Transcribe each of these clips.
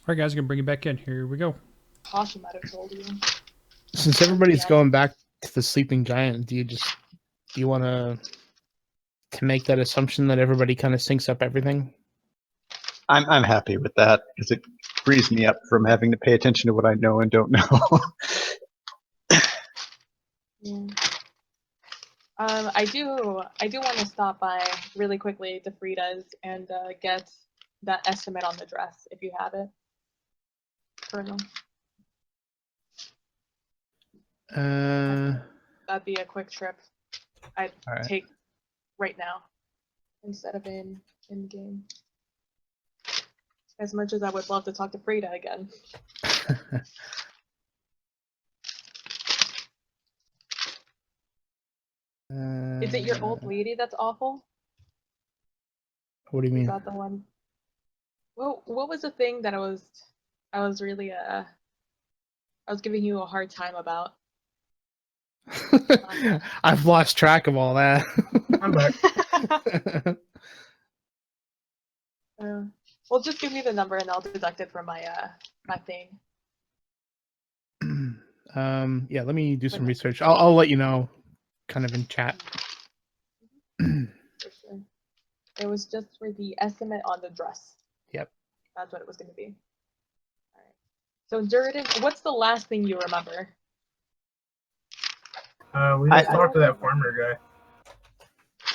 Alright guys, I'm gonna bring it back in. Here we go. Tasha might have told you. Since everybody's going back to the sleeping giant, do you want to make that assumption that everybody kind of syncs up everything? I'm happy with that because it frees me up from having to pay attention to what I know and don't know. Yeah. I do want to stop by really quickly to Frida's and get that estimate on the dress if you have it, Colonel. That'd be a quick trip. I'd take right now instead of in the game. As much as I would love to talk to Frida again. Is it your old lady that's awful? What do you mean? Is that the one? Well, what was the thing that I was really I was giving you a hard time about? I've lost track of all that. I'm back. Well, just give me the number and I'll deduct it from my my thing. Yeah, let me do some research. I'll let you know, kind of in chat. For sure. It was just for the estimate on the dress. Yep. That's what it was going to be. All right. So, Durden, what's the last thing you remember? We just talked to that farmer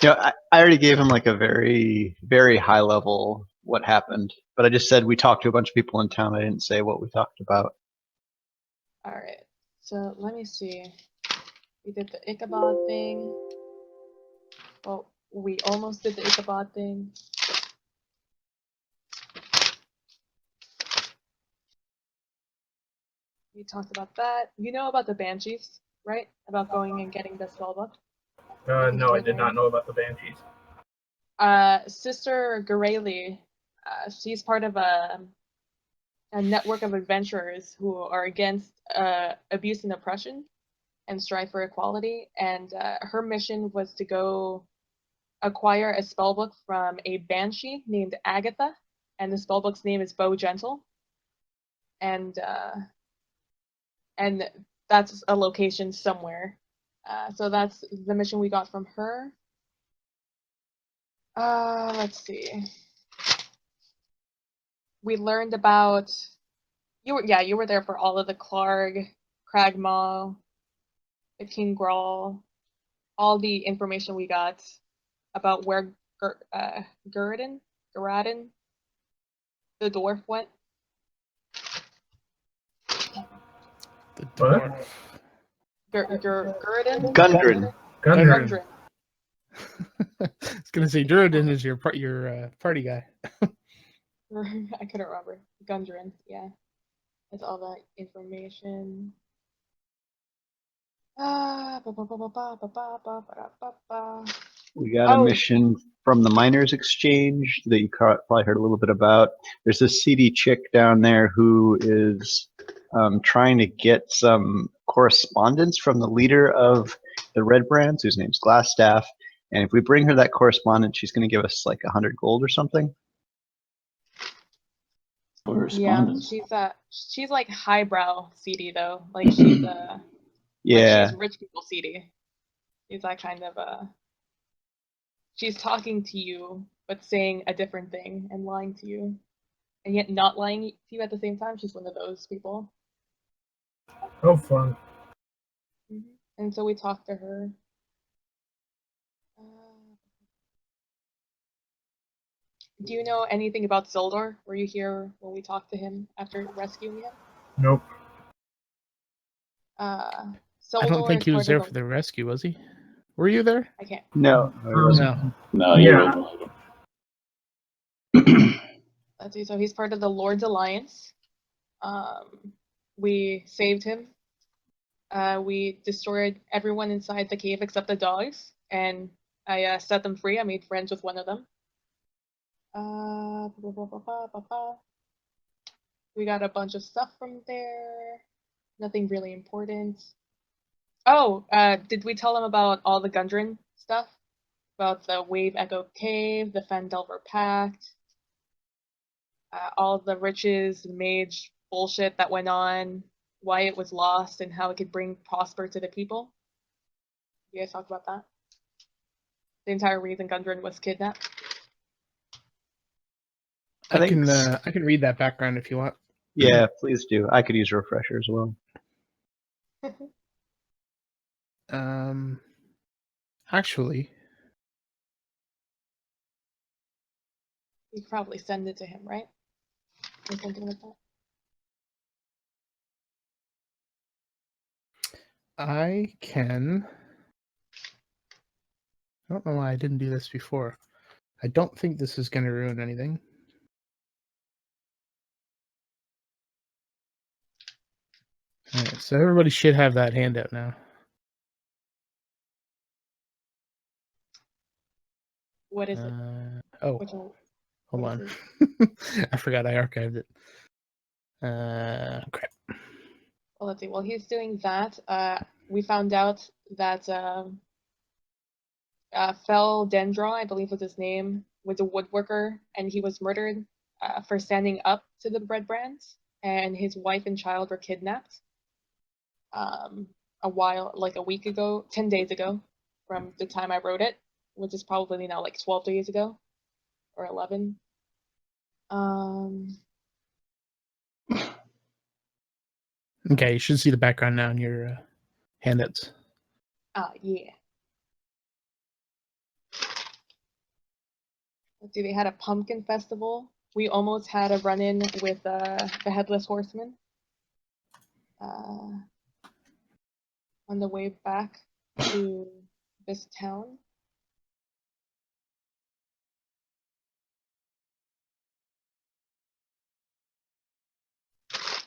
guy. I already gave him like a very, very high level what happened, but I just said we talked to a bunch of people in town. I didn't say what we talked about. All right. So let me see. We did the Ichabod thing. Well, we almost did the Ichabod thing. We talked about that. You know about the Banshees, right? About going and getting the spellbook? No, I did not know about the Banshees. Sister Gareli, she's part of a network of adventurers who are against abuse and oppression and strive for equality. And her mission was to go acquire a spellbook from a banshee named Agatha, and the spellbook's name is Bow Gentle. And that's a location somewhere. So that's the mission we got from her. Let's see. We learned about you were there for all of the Clarg, Cragmaw, the King Grawl, all the information we got about where Guraden, the dwarf went. The dwarf. Guraden? Gundren. Gundren. I was gonna say Durden is your party guy. I couldn't remember. Gundren, yeah. That's all that information. We got a mission from the Miners Exchange that you probably heard a little bit about. There's a seedy chick down there who is trying to get some correspondence from the leader of the Red Brands, whose name's Glassstaff. And if we bring her that correspondence, she's going to give us like 100 gold or something. Yeah, she's like highbrow seedy though. Like she's yeah, like she's rich people seedy. She's that kind of she's talking to you but saying a different thing and lying to you, and yet not lying to you at the same time. She's one of those people. Oh, fun. And so we talked to her. Do you know anything about Zildor? Were you here when we talked to him after rescuing him? Nope. I don't think he was there for the rescue, was he? Were you there? I can't. No. No, yeah. Let's see. So he's part of the Lord's Alliance. We saved him. We destroyed everyone inside the cave except the dogs, and I set them free. I made friends with one of them. We got a bunch of stuff from there. Nothing really important. Oh, did we tell them about all the Gundren stuff? About the Wave Echo Cave, the Phandelver Pact, all the riches, mage bullshit that went on, why it was lost, and how it could bring prosper to the people. You guys talk about that? The entire reason Gundren was kidnapped. I think can s- I can read that background if you want. Yeah, please do. I could use a refresher as well. Actually, You could probably send it to him, right? Or something like that. I can. I don't know why I didn't do this before. I don't think this is going to ruin anything. Alright, so everybody should have that handout now. What is it? Oh, Which one? hold what on. is I forgot I archived it. Crap. Well, let's see. While he's doing that, we found out that Phandelver, I believe was his name, was a woodworker, and he was murdered for standing up to the bread brands, and his wife and child were kidnapped a week ago, 10 days ago, from the time I wrote it, which is probably now like 12 days ago, or 11. Okay, you should see the background now in your handouts. Yeah. Let's see, they had a pumpkin festival. We almost had a run-in with the Headless Horseman on the way back to this town.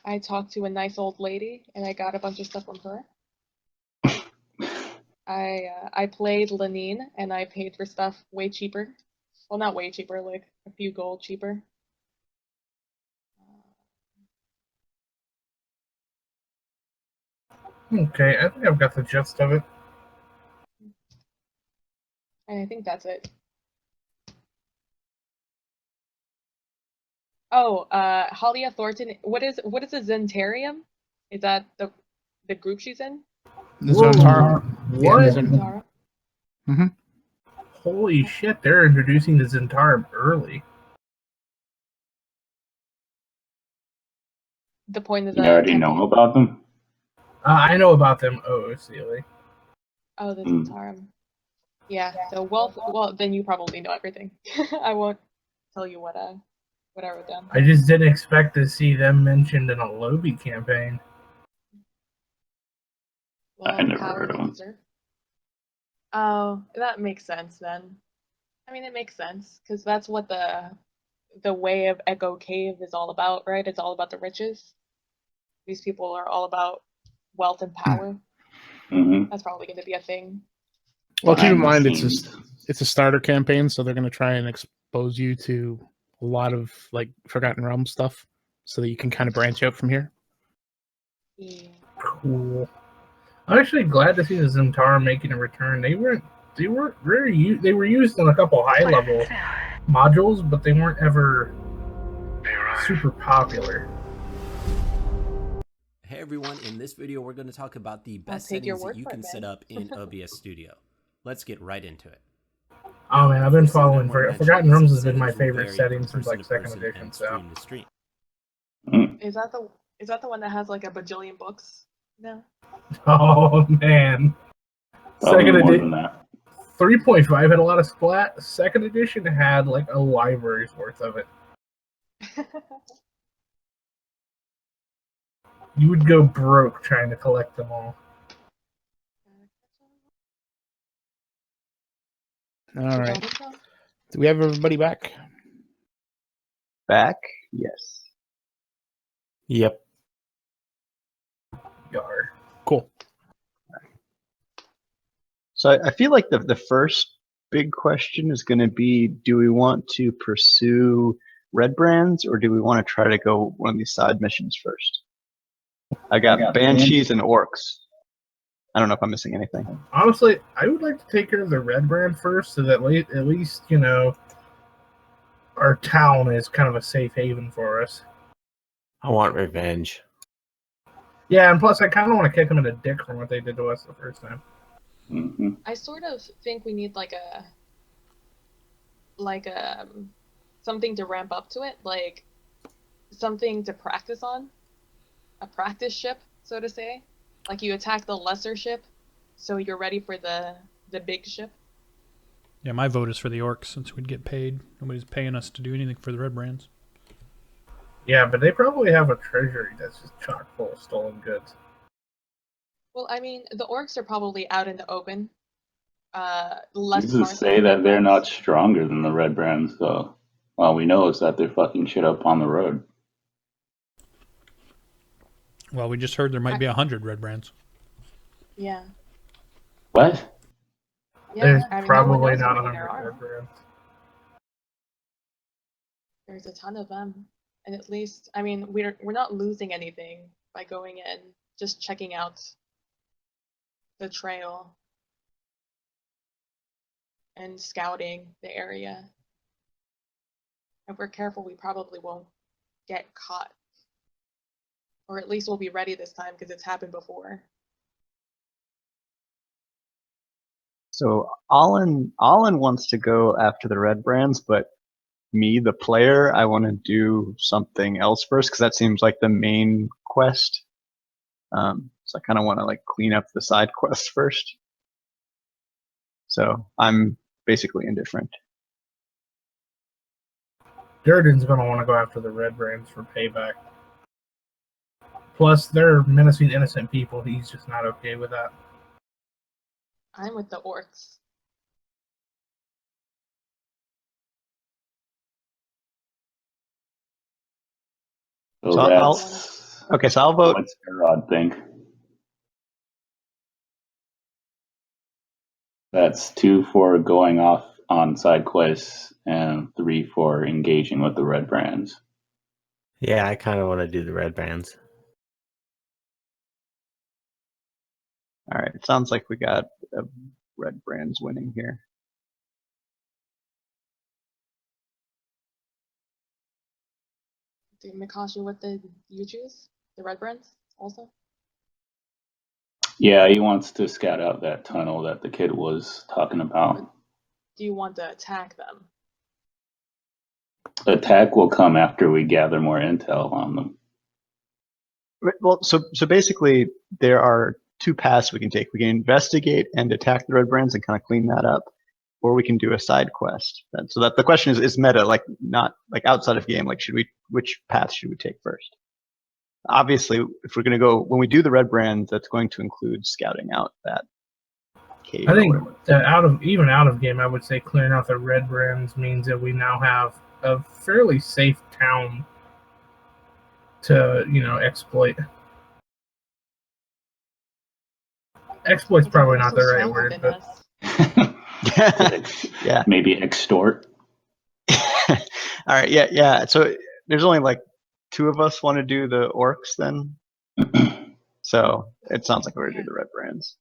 I talked to a nice old lady, and I got a bunch of stuff from her. I played Lenine, and I paid for stuff way cheaper. Well, not way cheaper, like a few gold cheaper. Okay, I think I've got the gist of it. And I think that's it. Oh, Halia Thornton. What is a Zentarium? Is that the group she's in? The Whoa, Zontara. what? Yeah, the Zentara? Holy shit, they're introducing the Zentarum early. The point of You the already campaign. know about them? I know about them. Oh, silly. Oh, the Mm. Zentarum. Yeah. So well, then you probably know everything. I won't tell you what I wrote down. I just didn't expect to see them mentioned in a Lobby campaign. Well, I never power heard of they them. deserve. Oh, that makes sense then. I mean, it makes sense because that's what the way of Echo Cave is all about, right? It's all about the riches. These people are all about wealth and power. Mm-hmm. That's probably going to be a thing. Well, keep in Behind the mind scenes. it's a starter campaign, so they're going to try and expose you to a lot of like Forgotten Realms stuff, so that you can kind of branch out from here. Yeah. Cool. I'm actually glad to see the Zentarum making a return. They were used in a couple high level modules, but they weren't ever super popular. Hey everyone, in this video we're going to talk about the best take your settings word that you for it, can set man. up in OBS Studio. Let's get right into it. Oh man, I've been First thing that I following wanna mention Forgotten is Realms has been my settings will favorite vary setting from since like person to second person edition. and So stream to stream. Is that the one that has like a bajillion books? No. oh man, Probably second more edition than that. 3.5 had a lot of splat. Second edition had like a library's worth of it. You would go broke trying to collect them all. All right. Do we have everybody back? Back? Yes. Yep. Yar. Cool. So I feel like the first big question is going to be, do we want to pursue red brands or do we want to try to go one of these side missions first? I got banshees and orcs. I don't know if I'm missing anything. Honestly, I would like to take care of the red brand first, so that at least our town is kind of a safe haven for us. I want revenge. Yeah, and plus I kind of want to kick them in the dick from what they did to us the first time. Mm-hmm. I sort of think we need like a something to ramp up to it, like something to practice on, a practice ship, so to say. Like you attack the lesser ship, so you're ready for the big ship. Yeah, my vote is for the orcs since we'd get paid. Nobody's paying us to do anything for the red brands. Yeah, but they probably have a treasury that's just chock full of stolen goods. Well, I mean, the orcs are probably out in the open. Who's Less to far say that they're not stronger than the red brands, though? All we know is that they're fucking shit up on the road. Well, we just heard there might be 100 red brands. Yeah. What? Yeah, There's I mean, probably no one knows not how many 100 there are. red brands. There's a ton of them, and at least, I mean, we're not losing anything by going in, just checking out the trail and scouting the area. If we're careful, we probably won't get caught, or at least we'll be ready this time because it's happened before. So Allen wants to go after the red brands, but me, the player, I want to do something else first because that seems like the main quest. So I kind of want to like clean up the side quests first. So I'm basically indifferent. Durden's going to want to go after the red brands for payback. Plus, they're menacing innocent people. He's just not okay with that. I'm with the orcs. So So that's... Okay, so I'll vote. What's Erod think? That's 2 for going off on side quests and 3 for engaging with the red brands. Yeah, I kind of want to do the red brands. All right, it sounds like we got red brands winning here. Do Mikashi, what did you choose? The red brands also? Yeah, he wants to scout out that tunnel that the kid was talking about. Do you want to attack them? Attack will come after we gather more intel on them. Well, so basically there are 2 paths we can take. We can investigate and attack the red brands and kind of clean that up, or we can do a side quest. And so that the question is meta, like not like outside of game. Like which path should we take first? Obviously, if we're going to go when we do the red brands, that's going to include scouting out that cave. I think that out of game, I would say clearing out the red brands means that we now have a fairly safe town to, exploit. Exploit's probably not the right word, but yeah. Maybe extort. All right, yeah. So there's only like 2 of us want to do the orcs then. So it sounds like we're gonna do the red brands.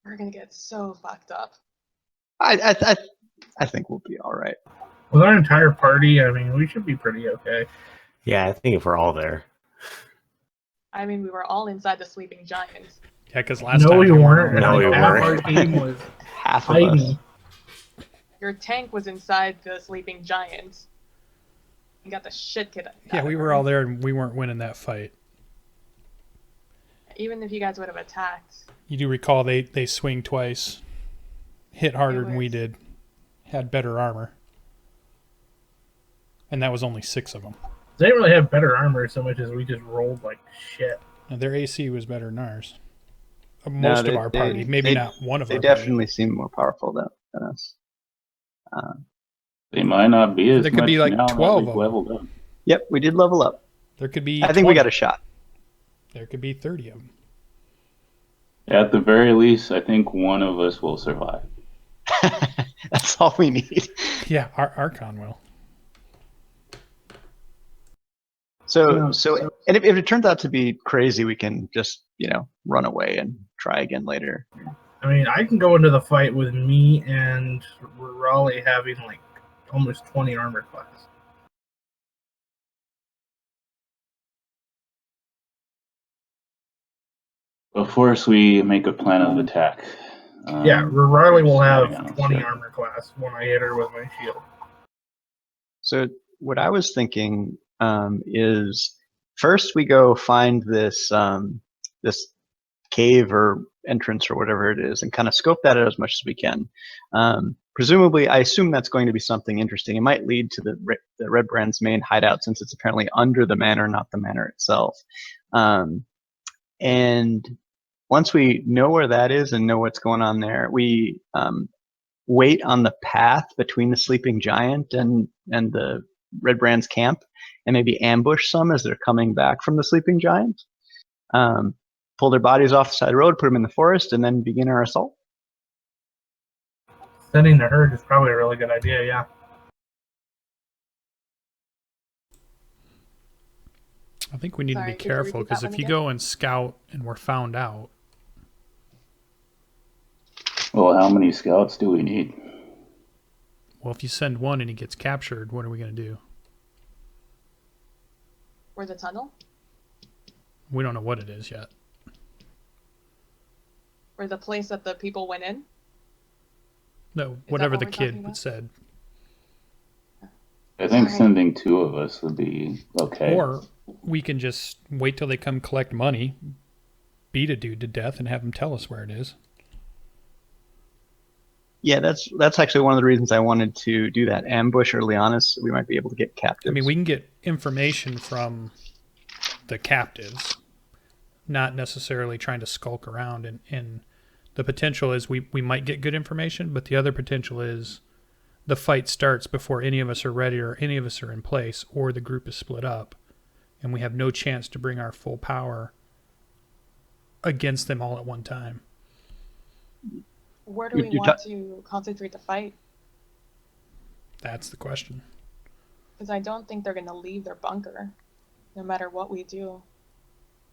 We're gonna get so fucked up. I think we'll be all right. with our entire party, I mean, we should be pretty okay. Yeah, I think if we're all there. I mean, we were all inside the sleeping giants. Yeah, because last No, time we weren't. No, we Half weren't. our team was Half of us. hiding. Your tank was inside the sleeping giants. You got the shit kicked out Yeah, of we her. were all there and we weren't winning that fight. Even if you guys would have attacked. You do recall they swing twice, hit harder than we was- did, had better armor. And that was only 6 of them. They didn't really have better armor so much as we just rolled like shit. And their AC was better than ours. No, Most they- of our party. they- Maybe they- not one of They our party. definitely seem more powerful than us. They might not be as There could much be like now that 12 we've of them. leveled up. Yep, we did level up. There could be I think we 20. got a shot. There could be 30 of them. At the very least, I think one of us will survive. That's all we need. Yeah, Archon will. So and if it turns out to be crazy, we can just, run away and try again later. I mean, I can go into the fight with me and Raleigh having like almost 20 armor class. Of course, we make a plan of attack. Yeah, Riley will have starting out, 20 so- armor class when I hit her with my shield. So what I was thinking is first we go find this this cave or entrance or whatever it is and kind of scope that out as much as we can. Presumably, I assume that's going to be something interesting. It might lead to the Red Brand's main hideout since it's apparently under the manor, not the manor itself. And once we know where that is and know what's going on there, we wait on the path between the sleeping giant and the Red Brand's camp and maybe ambush some as they're coming back from the sleeping giant. Pull their bodies off the side of the road, put them in the forest, and then begin our assault. Sending the herd is probably a really good idea, yeah. I think we need Sorry, to be could you careful repeat that because if one you again? go and scout and we're found out, Well, how many scouts do we need? well, if you send one and he gets captured, what are we going to do? Or the tunnel? We don't know what it is yet. Or the place that the people went in? No, whatever what the we're kid talking about? said. I think Sorry. sending 2 of us would be okay. Or we can just wait till they come collect money, beat a dude to death, and have him tell us where it is. Yeah, that's actually one of the reasons I wanted to do that ambush early on, is we might be able to get captives. I mean, we can get information from the captives, not necessarily trying to skulk around. And the potential is we might get good information, but the other potential is the fight starts before any of us are ready or any of us are in place, or the group is split up, and we have no chance to bring our full power against them all at one time. Where do we You want to concentrate the fight? That's the question. Because I don't think they're going to leave their bunker, no matter what we do.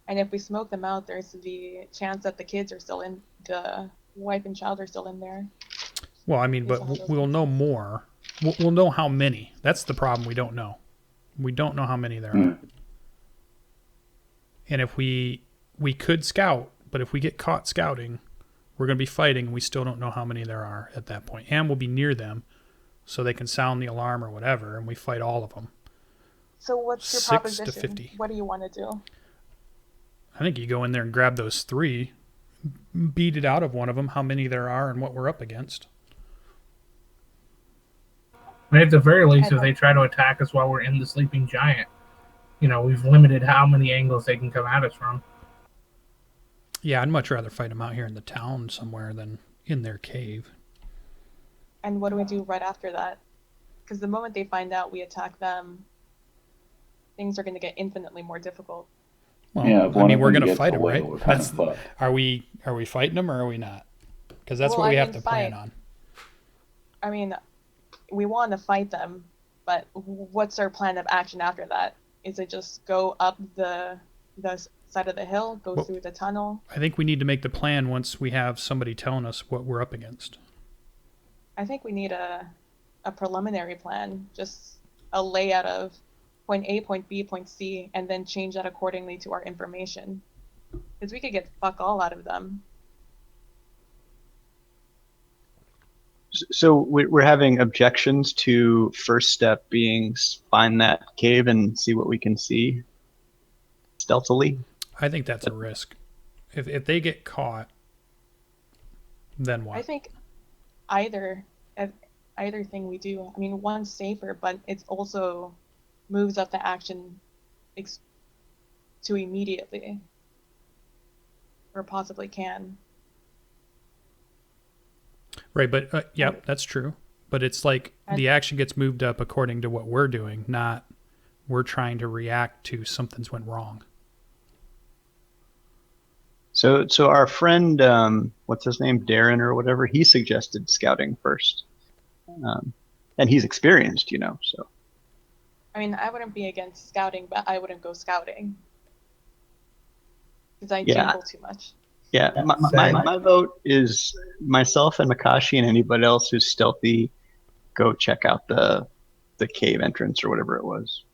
And if we smoke them out, there's the chance that the kids are still in, the wife and child are still in there. Well, I mean, but we'll know more. We'll know how many. That's the problem. We don't know. We don't know how many there are. And if we could scout, but if we get caught scouting, we're going to be fighting, and we still don't know how many there are at that point. And we'll be near them, so they can sound the alarm or whatever, and we fight all of them. So what's your 6 proposition? to 50. What do you want to do? I think you go in there and grab those 3, beat it out of one of them, how many there are, and what we're up against. I mean, at the very least, if they try to attack us while we're in the sleeping giant, we've limited how many angles they can come at us from. Yeah, I'd much rather fight them out here in the town somewhere than in their cave. And what do we do right after that? Because the moment they find out we attack them, things are going to get infinitely more difficult. Well, Yeah, if I one mean, of we're them going to gets fight them, away, right? we're kind of fucked. Are we fighting them or are we not? Because that's Well, what we I have mean, to plan fight. on. I mean, we want to fight them, but what's our plan of action after that? Is it just go up the side of the hill, go Well, through the tunnel? I think we need to make the plan once we have somebody telling us what we're up against. I think we need a preliminary plan, just a layout of point A, point B, point C, and then change that accordingly to our information. Because we could get fuck all out of them. So we're having objections to first step being find that cave and see what we can see stealthily. I think that's a risk. If they get caught, then what? I think either thing we do, I mean, one's safer, but it's also moves up the action to immediately, or possibly can. Right, but yeah, that's true. But it's like the action gets moved up according to what we're doing, not we're trying to react to something's went wrong. So our friend, what's his name, Darren or whatever, he suggested scouting first, and he's experienced, So I mean, I wouldn't be against scouting, but I wouldn't go scouting because I jingle too much. yeah, my vote is myself and Makashi and anybody else who's stealthy. Go check out the cave entrance or whatever it was,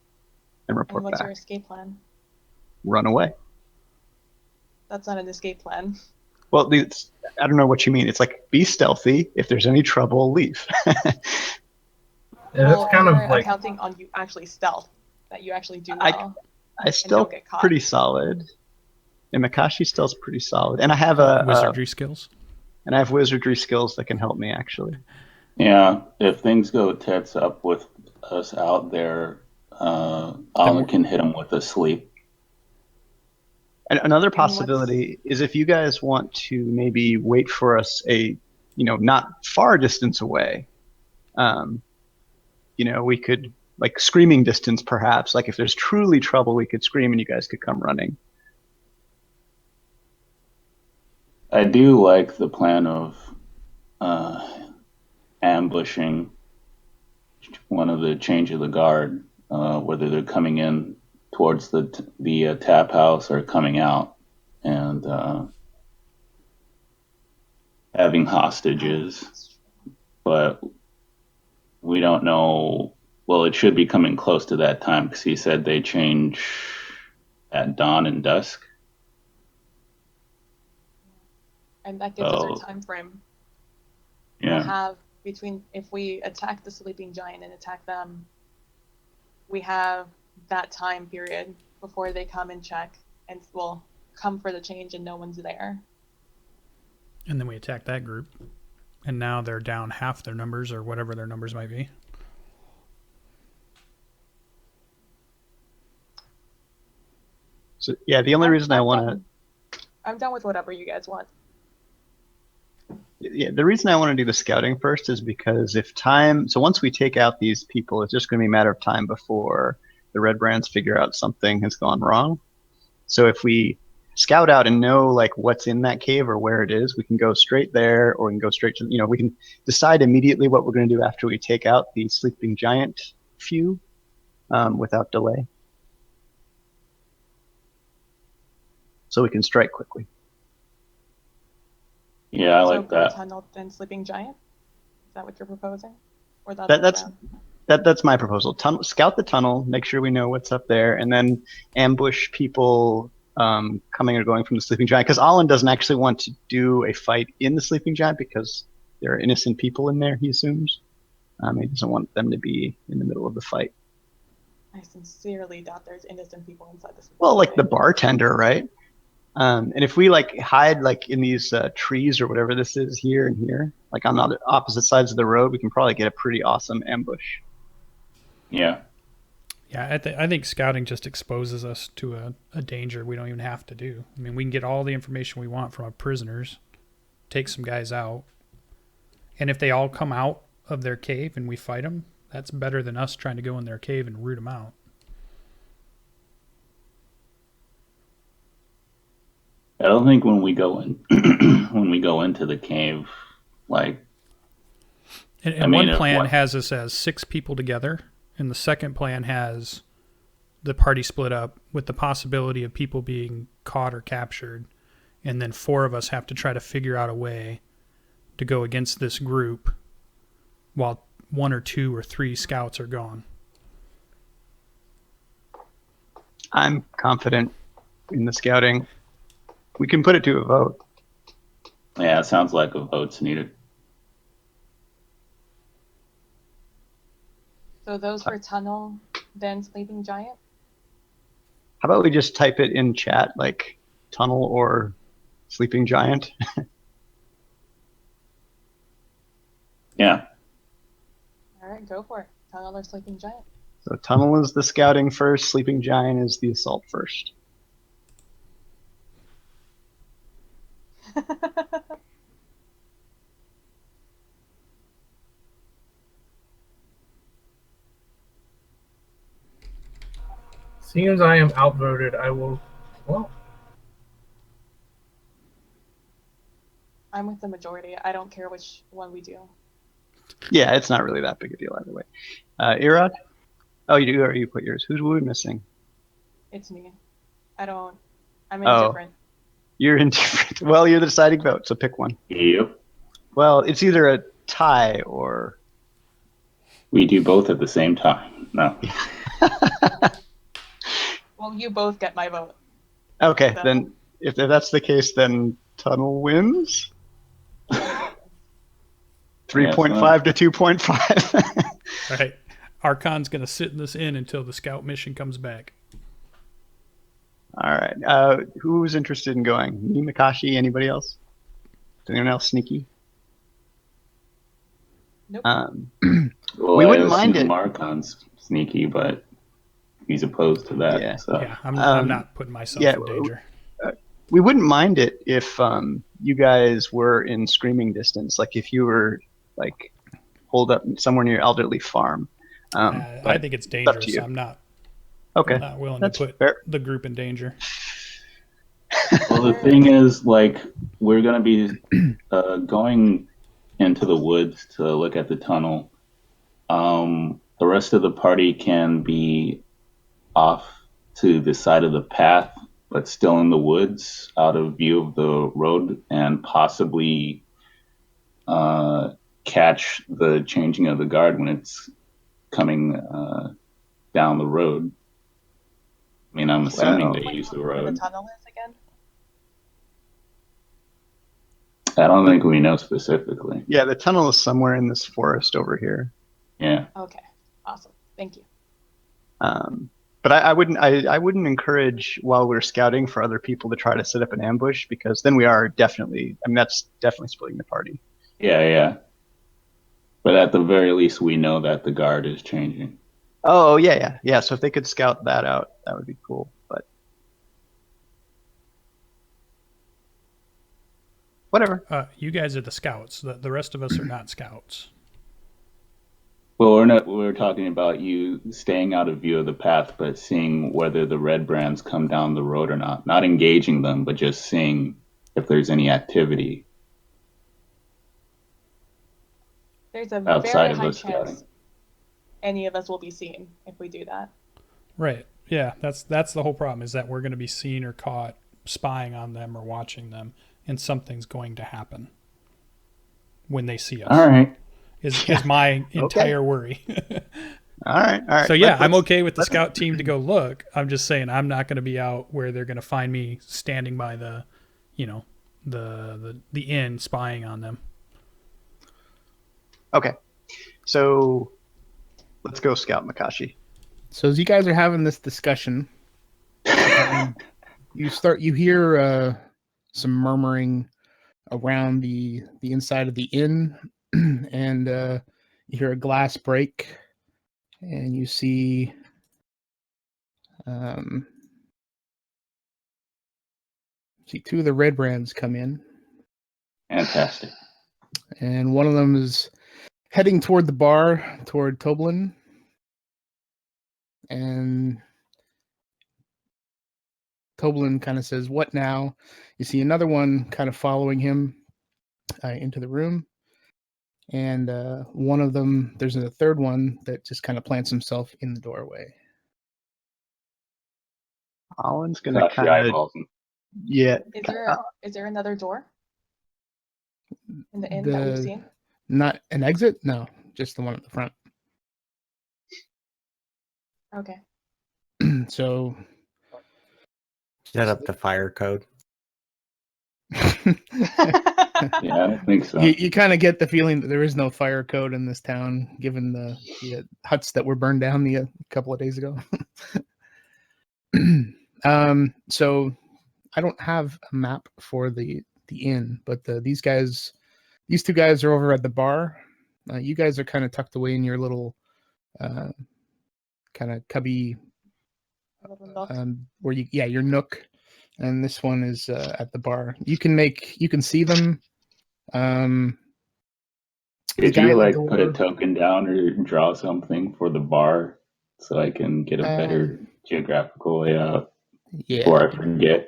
and report And what's back. your escape plan? Run away. That's not an escape plan. Well, I don't know what you mean. It's like, be stealthy. If there's any trouble, leave. Yeah, that's kind you're of like accounting on you actually stealth, that you actually do I well. I don't still get caught. pretty solid. And Makashi still's pretty solid. And I have a wizardry skills. And I have wizardry skills that can help me, actually. Yeah, if things go tits up with us out there, Alan can hit him with a sleep. And another possibility is if you guys want to maybe wait for us not far distance away, we could, like, screaming distance perhaps. Like, if there's truly trouble, we could scream and you guys could come running. I do like the plan of ambushing one of the change of the guard, whether they're coming in towards the tap house or coming out, and having hostages. But we don't know. Well, it should be coming close to that time because he said they change at dawn and dusk. And that gives us our time frame. Yeah. We'll have if we attack the sleeping giant and attack them, we have that time period before they come and check and will come for the change and no one's there. And then we attack that group. And now they're down half their numbers or whatever their numbers might be. So yeah, the only reason I want to... I'm done with whatever you guys want. Yeah, the reason I want to do the scouting first is because so once we take out these people, it's just going to be a matter of time before the Red Brands figure out something has gone wrong. So if we scout out and know, like, what's in that cave or where it is, we can go straight there, or we can go straight to, we can decide immediately what we're going to do after we take out the sleeping giant few without delay. So we can strike quickly. Yeah, I like that. Tunnel then sleeping giant? Is that what you're proposing? Or that's my proposal. Scout the tunnel, make sure we know what's up there, and then ambush people coming or going from the sleeping giant. Because Alan doesn't actually want to do a fight in the sleeping giant because there are innocent people in there, he assumes. He doesn't want them to be in the middle of the fight. I sincerely doubt there's innocent people inside this. Well, like the bartender, right? And if we, like, hide, like, in these trees or whatever this is here and here, like on the opposite sides of the road, we can probably get a pretty awesome ambush. Yeah. Yeah, I think scouting just exposes us to a danger we don't even have to do. I mean, we can get all the information we want from our prisoners, take some guys out, and if they all come out of their cave and we fight them, that's better than us trying to go in their cave and root them out. I don't think when we go in, when we go into the cave, like. And one plan has us as 6 people together, and the second plan has the party split up with the possibility of people being caught or captured, and then 4 of us have to try to figure out a way to go against this group while 1 or 2 or 3 scouts are gone. I'm confident in the scouting. We can put it to a vote. Yeah, it sounds like a vote's needed. So those for tunnel, then sleeping giant? How about we just type it in chat, like tunnel or sleeping giant? Yeah. All right, go for it. Tunnel or sleeping giant. So tunnel is the scouting first, sleeping giant is the assault first. Seems I am outvoted. I will. Well, I'm with the majority. I don't care which one we do. Yeah, it's not really that big a deal either way. Irod? Oh, you do, or you put yours. Who's we missing? It's me. I'm indifferent. You're indifferent. Well, you're the deciding vote, so pick one. Yep. Well, it's either a tie or... We do both at the same time. No. Well, you both get my vote. Okay, So. then if that's the case, then tunnel wins. 3.5 to 2.5. All right. Archon's going to sit in this inn until the scout mission comes back. All right. Who's interested in going? Me, Makashi, anybody else? Anyone else sneaky? Nope. Well, We I wouldn't mind assume it. Archon's sneaky, but he's opposed to that. Yeah. So. Yeah, I'm not putting myself in danger. We wouldn't mind it if you guys were in screaming distance. Like if you were like holed up somewhere near Elderly Farm. I think it's up to dangerous. you. I'm not Okay. willing That's to put fair. the group in danger. Well, the thing is, like, we're going to be going into the woods to look at the tunnel. The rest of the party can be off to the side of the path, but still in the woods, out of view of the road, and possibly catch the changing of the guard when it's coming down the road. I mean, I'm assuming they use the Where the road. tunnel is again? I don't think we know specifically. Yeah, the tunnel is somewhere in this forest over here. Yeah. Okay, awesome. Thank you. But I wouldn't encourage while we're scouting for other people to try to set up an ambush, because then we are definitely, I mean, that's definitely splitting the party. Yeah. But at the very least, we know that the guard is changing. Oh, yeah. So if they could scout that out, that would be cool. But whatever. You guys are the scouts. The rest of us are not scouts. Well, we're talking about you staying out of view of the path, but seeing whether the red brands come down the road or not. Not engaging them, but just seeing if there's any activity. There's a Outside very of high us scouting. chance any of us will be seen if we do that. Right. Yeah, that's the whole problem, is that we're going to be seen or caught spying on them or watching them, and something's going to happen when they see us. All right. Is my entire worry. All right. So yeah, I'm okay with the scout team to go look. I'm just saying I'm not going to be out where they're going to find me standing by the inn spying on them. Okay. So let's go scout, Makashi. So as you guys are having this discussion, you hear some murmuring around the inside of the inn, and you hear a glass break, and you see two of the red brands come in. Fantastic. And one of them is heading toward the bar, toward Toblin. And Toblin kind of says, "What now?" You see another one kind of following him into the room. And one of them, there's a third one that just kind of plants himself in the doorway. Alan's going to kind of... Yeah. Is there another door in the inn that we've seen? Not an exit? No, just the one at the front. Okay. So set up the fire code. Yeah, I don't think so. You kind of get the feeling that there is no fire code in this town, given the huts that were burned down a couple of days ago. So I don't have a map for the inn, but these two guys are over at the bar. You guys are kind of tucked away in your little kind of cubby, where your nook, and this one is at the bar. You can see them. Did you like put a token down or draw something for the bar so I can get a better geographical layout before I forget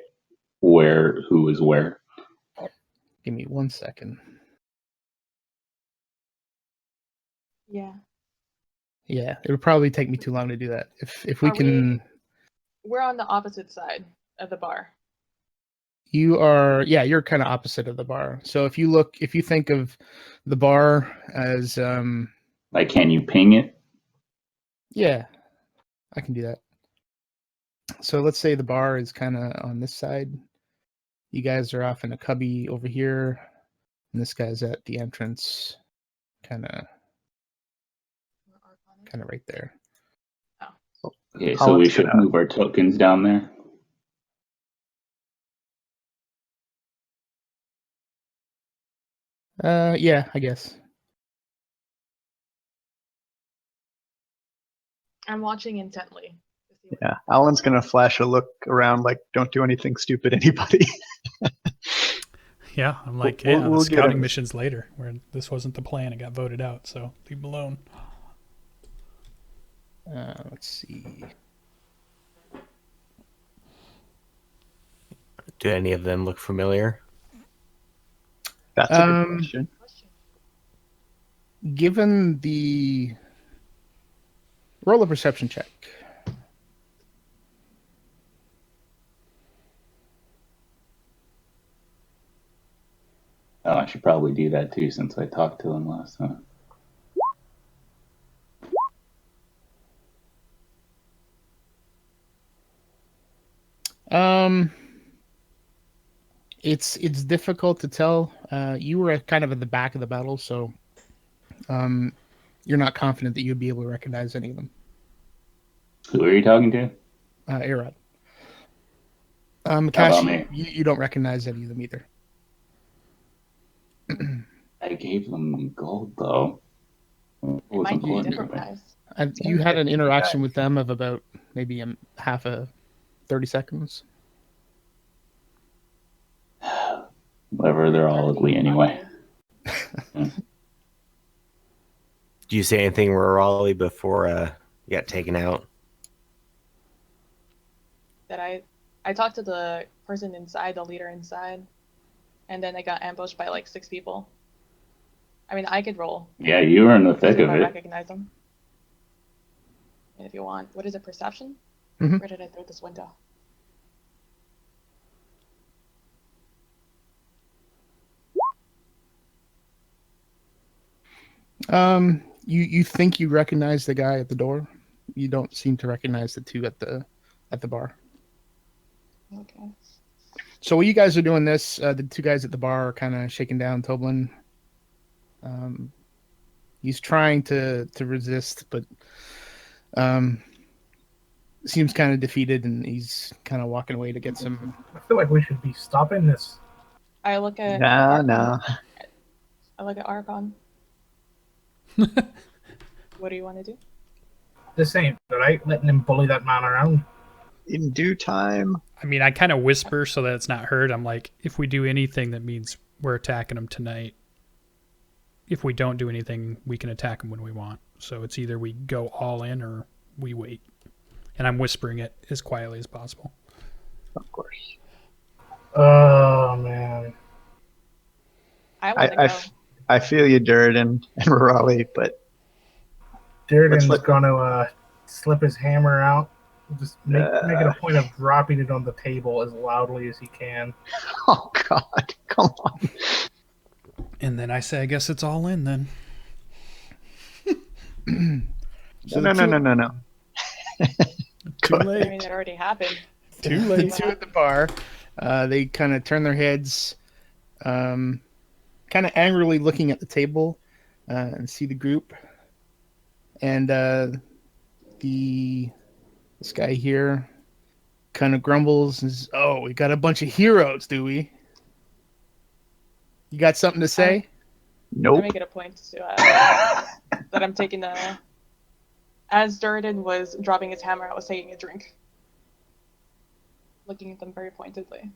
who is where? Give me 1 second. Yeah. Yeah, it would probably take me too long to do that. If we can... We're on the opposite side of the bar. You're kind of opposite of the bar. So if you think of the bar as like, can you ping it? Yeah, I can do that. So let's say the bar is kind of on this side, You guys are off in a cubby over here, and this guy's at the entrance, kind of right there. Okay, so we Holland's should gonna- move our tokens down there. Yeah, I guess. I'm watching intently. to see what- Yeah, Alan's gonna flash a look around like, don't do anything stupid, anybody. Yeah, I'm like, We'll- yeah, we'll the get scouting him. missions later, where this wasn't the plan. It got voted out, so leave him alone. Let's see. Do any of them look familiar? That's a good Um, question. Given the roll a perception check. Oh, I should probably do that too since I talked to him last time. It's difficult to tell. You were kind of at the back of the battle, so you're not confident that you'd be able to recognize any of them. Who are you talking to? Arod. How about Cash, me? you don't recognize any of them either. I gave them gold though. It It might wasn't be important to different me. guys. You had an interaction with them of about maybe half a 30 seconds. Whatever, they're all ugly anyway. Do you say anything, Raleigh, before you got taken out? That I talked to the person inside, the leader inside, and then I got ambushed by like 6 people. I mean, I could roll. Yeah, you were in the See thick if of I it. recognize them. And if you want, what is it, perception? Mhm. Where did I throw this window? You think you recognize the guy at the door. You don't seem to recognize the two at the bar. Okay. So while you guys are doing this, the two guys at the bar are kind of shaking down Toblin. He's trying to resist, but seems kind of defeated, and he's kind of walking away to get some. I feel like we should be stopping this. I look at Nah, Archon. nah. I look at Archon. What do you want to do? This ain't right. Letting him bully that man around. In due time. I mean, I kind of whisper so that it's not heard. I'm like, if we do anything, that means we're attacking them tonight. If we don't do anything, we can attack them when we want. So it's either we go all in or we wait. And I'm whispering it as quietly as possible. Of course. Oh man. I want to go. I feel you, Durden and Raleigh, but Durden's let- gonna slip his hammer out. Just make it a point of dropping it on the table as loudly as he can. oh god, come on. And then I say, I guess it's all in then. So No. Too I late. mean, it already happened. Too The late. two at the bar, they kind of turn their heads, kind of angrily looking at the table, and see the group. And this guy here kind of grumbles and says, "Oh, we got a bunch of heroes, do we? You got something to say?" I Nope. make it a point to that I'm taking a. As Durden was dropping his hammer, I was taking a drink, looking at them very pointedly.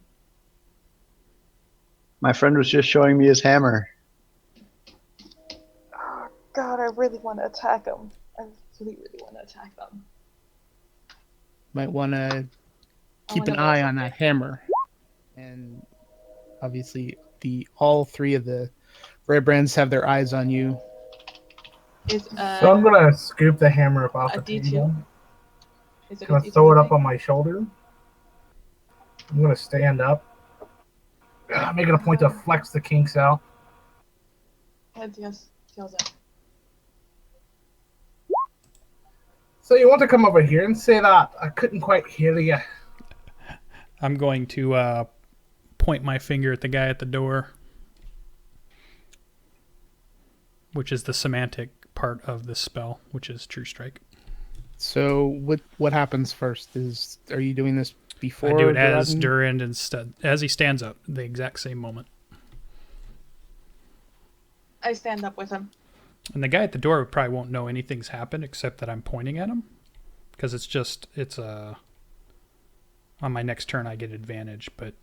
My friend was just showing me his hammer. Oh, God, I really want to attack them. I really, really want to attack them. Might want to keep wanna an roll eye on something. that hammer. And obviously, all three of the red brands have their eyes on you. Is So I'm gonna scoop the hammer up off a the D2? table. Is it I'm a gonna throw it up D20? on my shoulder. I'm gonna stand up. Make it a point to flex the kinks out. Heads, yes. Tails up. So you want to come over here and say that? I couldn't quite hear you. I'm going to point my finger at the guy at the door, which is the semantic part of this spell, which is True Strike. So what happens first? Are you doing this before? I do it as Duradin? Durand instead, as he stands up, the exact same moment. I stand up with him. And the guy at the door probably won't know anything's happened except that I'm pointing at him, because it's on my next turn I get advantage, but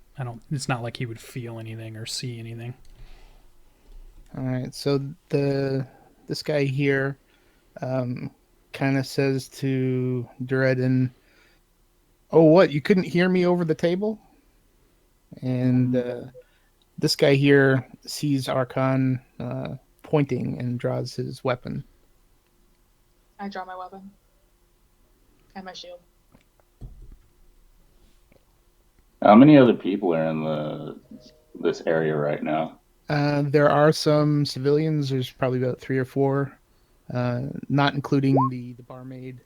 it's not like he would feel anything or see anything. All right. So this guy here kind of says to Duradin, "Oh, what? You couldn't hear me over the table?" And this guy here sees Archon pointing and draws his weapon. I draw my weapon. And my shield. How many other people are in this area right now? There are some civilians. There's probably about 3 or 4, not including the barmaid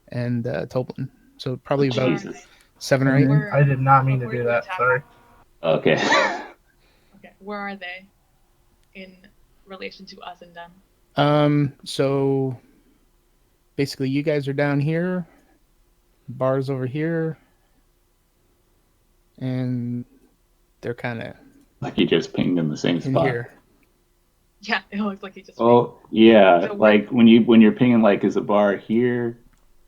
and Toblin. So probably about Jesus. 7 or 8. I did not mean to do that. Sorry. Okay. Okay, where are they in relation to us and them? So basically you guys are down here, bar's over here, and they're kind of Like you just pinged in the same in spot. here. Yeah, it looks like he just. Oh yeah, So like when you're pinging, like, is a bar here,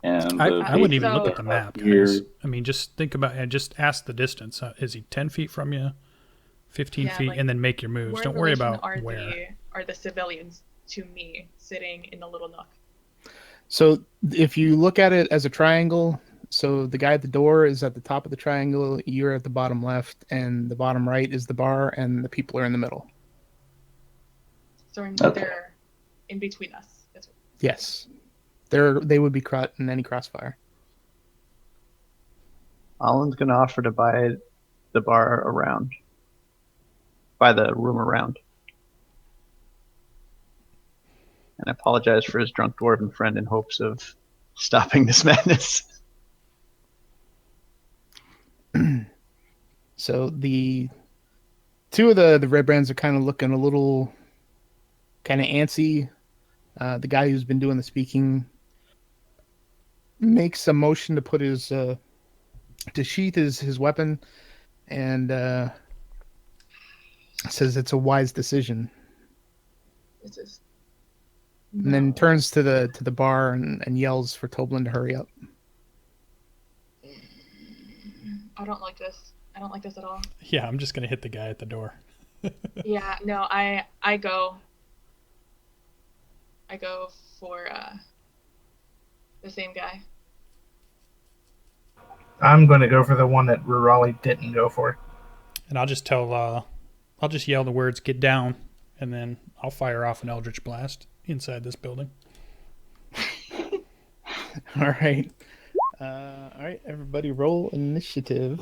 and I wouldn't even look so- at the map, here. guys. I mean, just think about it. Just ask the distance. Is he 10 feet from you, 15 Yeah, feet, like, and then make your moves. Where in Don't worry relation about where. are the civilians to me sitting in the little nook? So if you look at it as a triangle, so the guy at the door is at the top of the triangle, you're at the bottom left, and the bottom right is the bar, and the people are in the middle. So Okay. they're in between us. Yes. They would be caught in any crossfire. Alan's going to offer to buy the bar around. Buy the room around. And I apologize for his drunk dwarven friend in hopes of stopping this madness. So the 2 of the red brands are kind of looking a little kind of antsy. The guy who's been doing the speaking makes a motion to put to sheath his weapon, and says it's a wise decision. This is. And then turns to the bar and yells for Toblin to hurry up. I don't like this. I don't like this at all. Yeah, I'm just gonna hit the guy at the door. Yeah, no, I go for the same guy. I'm going to go for the one that Raleigh didn't go for. And I'll just I'll just yell the words "get down," and then I'll fire off an Eldritch Blast inside this building. All right. All right, everybody roll initiative.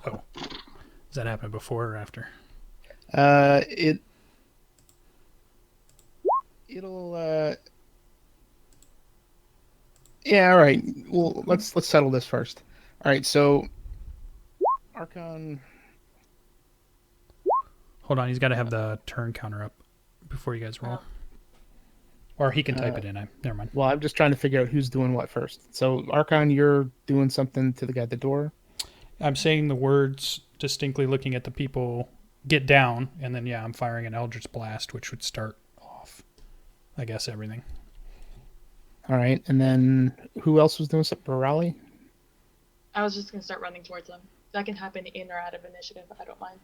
Oh, does that happen before or after? It'll yeah, all right. Well, let's settle this first. All right, so Archon. Hold on, he's got to have the turn counter up before you guys roll. Or he can type it in. Never mind. Well, I'm just trying to figure out who's doing what first. So Archon, you're doing something to the guy at the door. I'm saying the words distinctly, looking at the people, "get down," and then I'm firing an Eldritch Blast, which would start off, I guess, everything. All right, and then who else was doing something? Raleigh? I was just gonna start running towards them. That can happen in or out of initiative. I don't mind.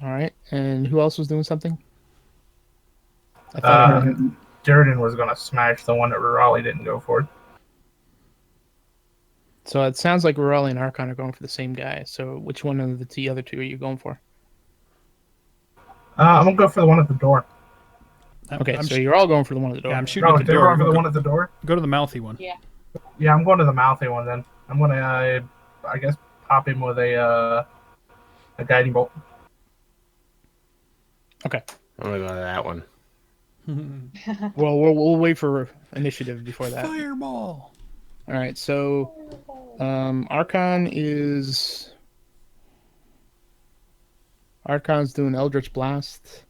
All right, and who else was doing something? I thought I heard him. Durden was going to smash the one that Raleigh didn't go for. So it sounds like Raleigh and Archon are going for the same guy. So which one of the other 2 are you going for? I'm going to go for the one at the door. Okay, so you're all going for the one at the door. Yeah, I'm shooting at the They're door. going for the one at the door? Go to the mouthy one. Yeah. Yeah, I'm going to the mouthy one then. I'm going to, I guess, pop him with a guiding bolt. Okay. I'm gonna go to that one. Well, we'll wait for initiative before that. Fireball. All right, so Archon is Archon's doing Eldritch Blast,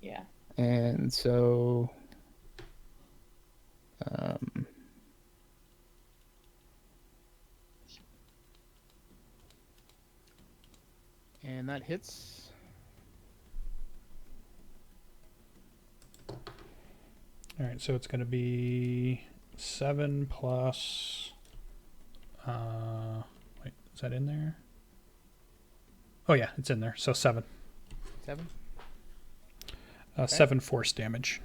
Yeah. and so and that hits. All right, so it's going to be 7 plus. Wait, is that in there? Oh yeah, it's in there. So 7. 7. 7 force damage.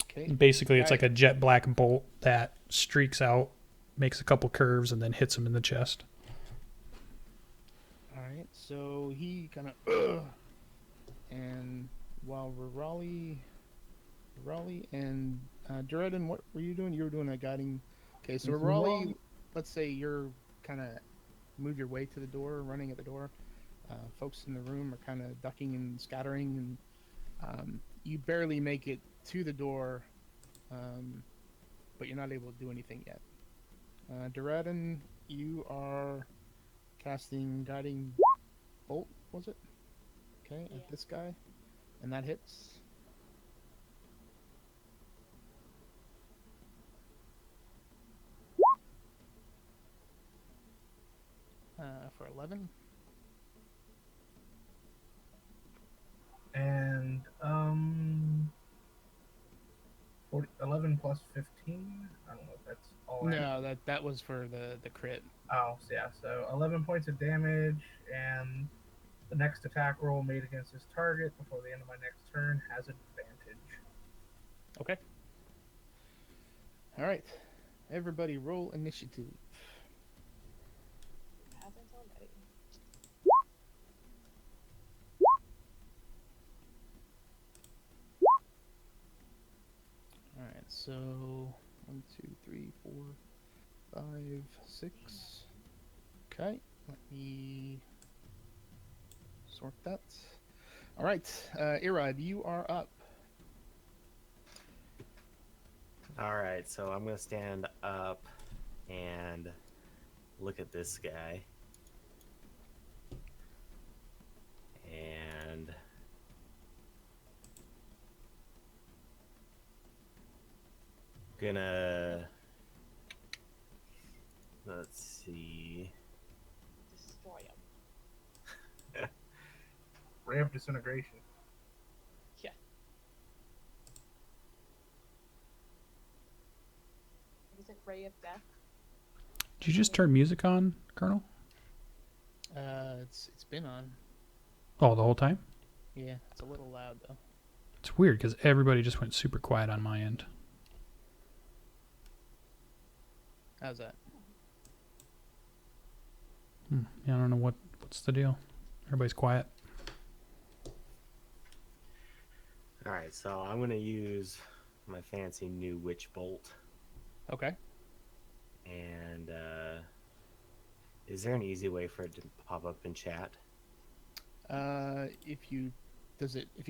Okay. Basically, it's like a jet black bolt that streaks out, makes a couple curves, and then hits him in the chest. All right. So he kind of, and while Raleigh and Duradin, what were you doing? You were doing a guiding. Okay, so Raleigh, let's say you're kind of move your way to the door, running at the door. Folks in the room are kind of ducking and scattering, and you barely make it to the door, but you're not able to do anything yet. Duradin, you are casting Guiding Bolt, was it? Okay, at this guy, and that hits. For 11. And 11 plus 15. I don't know if that's all. No, that was for the crit. Oh, yeah. So 11 points of damage, and the next attack roll made against this target before the end of my next turn has advantage. Okay. All right. Everybody roll initiative. Hasn't already. All right. So 1, 2, 3, 4, 5, 6. Okay. Let me sort that. All right. Irad, you are up. All right, so I'm gonna stand up and look at this guy, and gonna, let's see. Destroy him. Ray of Disintegration. Yeah. Is it Ray of Death? Did you just turn music on, Colonel? It's been on. Oh, the whole time? Yeah, it's a little loud though. It's weird because everybody just went super quiet on my end. How's that? Yeah, I don't know what's the deal. Everybody's quiet. All right, so I'm gonna use my fancy new Witch Bolt. Okay. And is there an easy way for it to pop up in chat? If you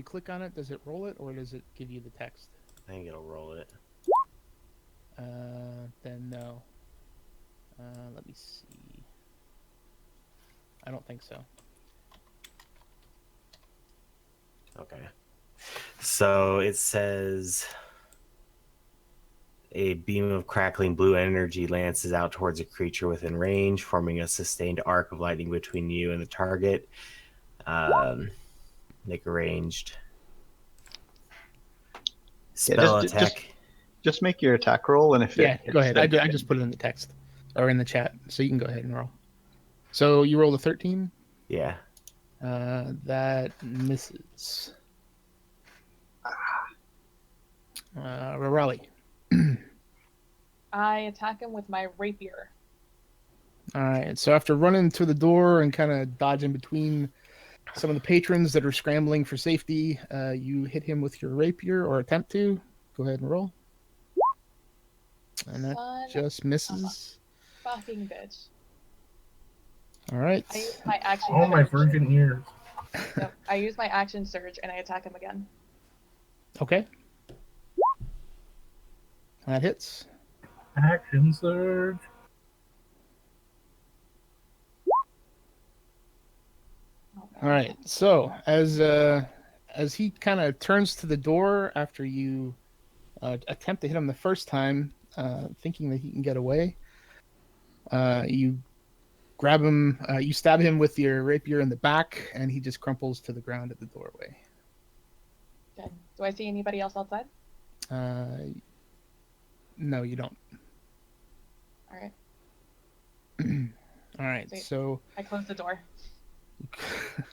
click on it, does it roll it or does it give you the text? I think it'll roll it. Then no. Let me see. I don't think so. Okay. So it says a beam of crackling blue energy lances out towards a creature within range, forming a sustained arc of lightning between you and the target. Make a ranged spell attack. Just make your attack roll, and if go ahead. I just put it in the text or in the chat, so you can go ahead and roll. So you rolled a 13. Yeah. That misses. Raleigh. I attack him with my rapier. All right. So after running to the door and kind of dodging between some of the patrons that are scrambling for safety, you hit him with your rapier or attempt to. Go ahead and roll. And that just misses. Fucking bitch. All right. I use my action. All my virgin ears. No, I use my action surge and I attack him again. Okay. That hits. Action surge. Oh All right. So as he kind of turns to the door after you attempt to hit him the first time, thinking that he can get away, you grab him, you stab him with your rapier in the back, and he just crumples to the ground at the doorway. Good. Do I see anybody else outside? No, you don't. All right. All right. Sweet. So I close the door.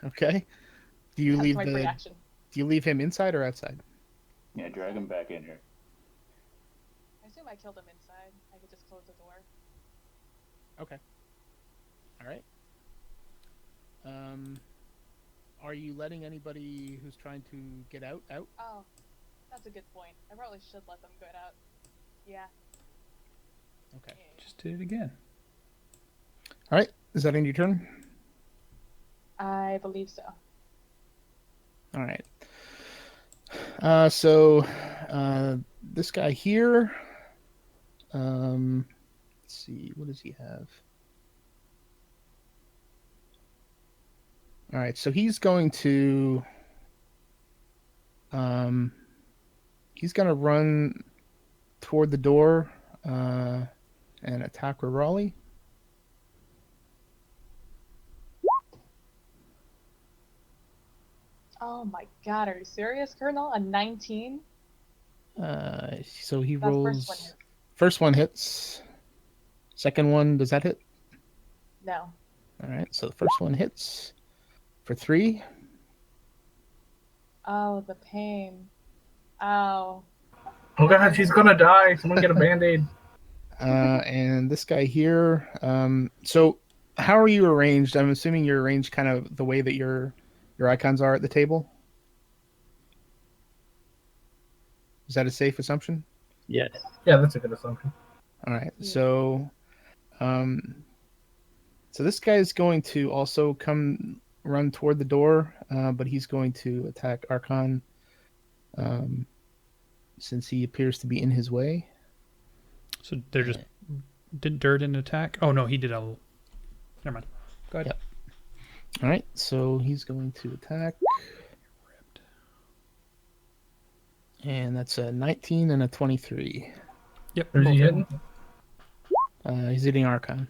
okay. Do you That's leave my free action. Do you leave him inside or outside? Yeah, drag him back in here. I assume I killed him inside. I could just close the door. Okay. All right. Are you letting anybody who's trying to get out? Oh, that's a good point. I probably should let them get out. Yeah. Okay. Just did it again. All right. Is that in your turn? I believe so. All right. So this guy here, let's see, what does he have? All right, so he's going to run toward the door and attack Raleigh. Oh my god, are you serious, Colonel? A 19? So he That rolls. First one hits. Second one, does that hit? No. All right, so the first one hits for 3. Oh, the pain. Ow. Oh god, she's gonna die. Someone get a band-aid. And this guy here. So how are you arranged? I'm assuming you're arranged kind of the way that your icons are at the table. Is that a safe assumption? Yes. Yeah, that's a good assumption. All right. So, so this guy is going to also run toward the door, but he's going to attack Archon, since he appears to be in his way. So they're just did Dirt an attack? Oh no, he did a. Never mind. Go ahead. Yep. All right. So he's going to attack. And that's a 19 and a 23. Yep. Where's he hitting? He's hitting Archon.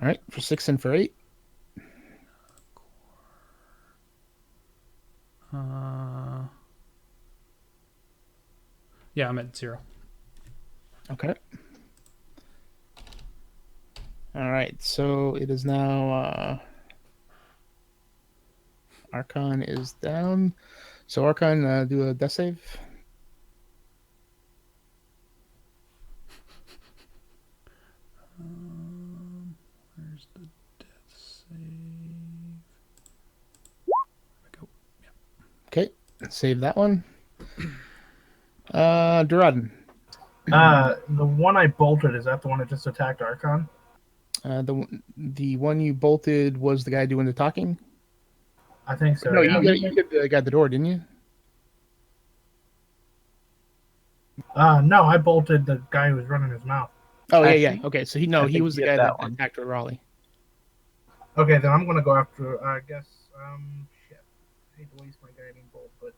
All right, for 6 and for 8. Yeah, I'm at 0. Okay. All right, so it is now Archon is down. So Archon, do a death save. Where's the death save? There we go. Yeah. Okay, save that one. Duradin. The one I bolted, is that the one that just attacked Archon? The one you bolted was the guy doing the talking? I think so. No, yeah. you hit the guy at the door, didn't you? No, I bolted the guy who was running his mouth. Oh, I yeah. think- Okay, so he I think was the he guy hit that that one. attacked Raleigh. Okay, then I'm gonna go after. I guess. Shit. I hate to waste my guiding bolt, but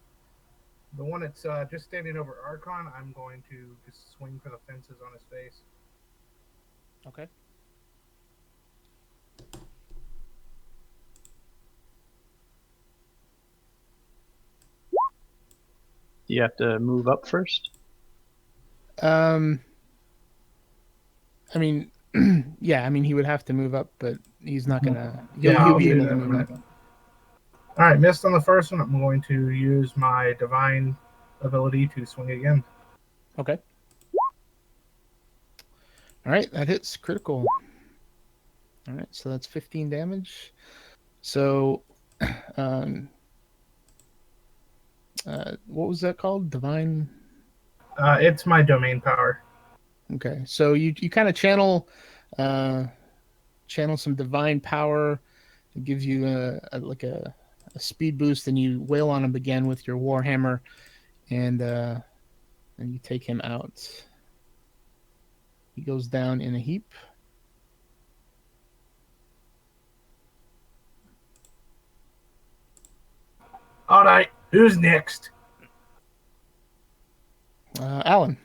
the one that's just standing over Archon, I'm going to just swing for the fences on his face. Okay. Do you have to move up first? I mean, yeah. I mean, he would have to move up, but he's not gonna. He'll be able to move up. All right, missed on the first one. I'm going to use my divine ability to swing again. Okay. All right, that hits critical. All right, so that's 15 damage. So, what was that called? Divine. It's my domain power. Okay, so you kind of channel some divine power. It gives you a speed boost, and you wail on him again with your warhammer, and you take him out. He goes down in a heap. All right, who's next? Alan.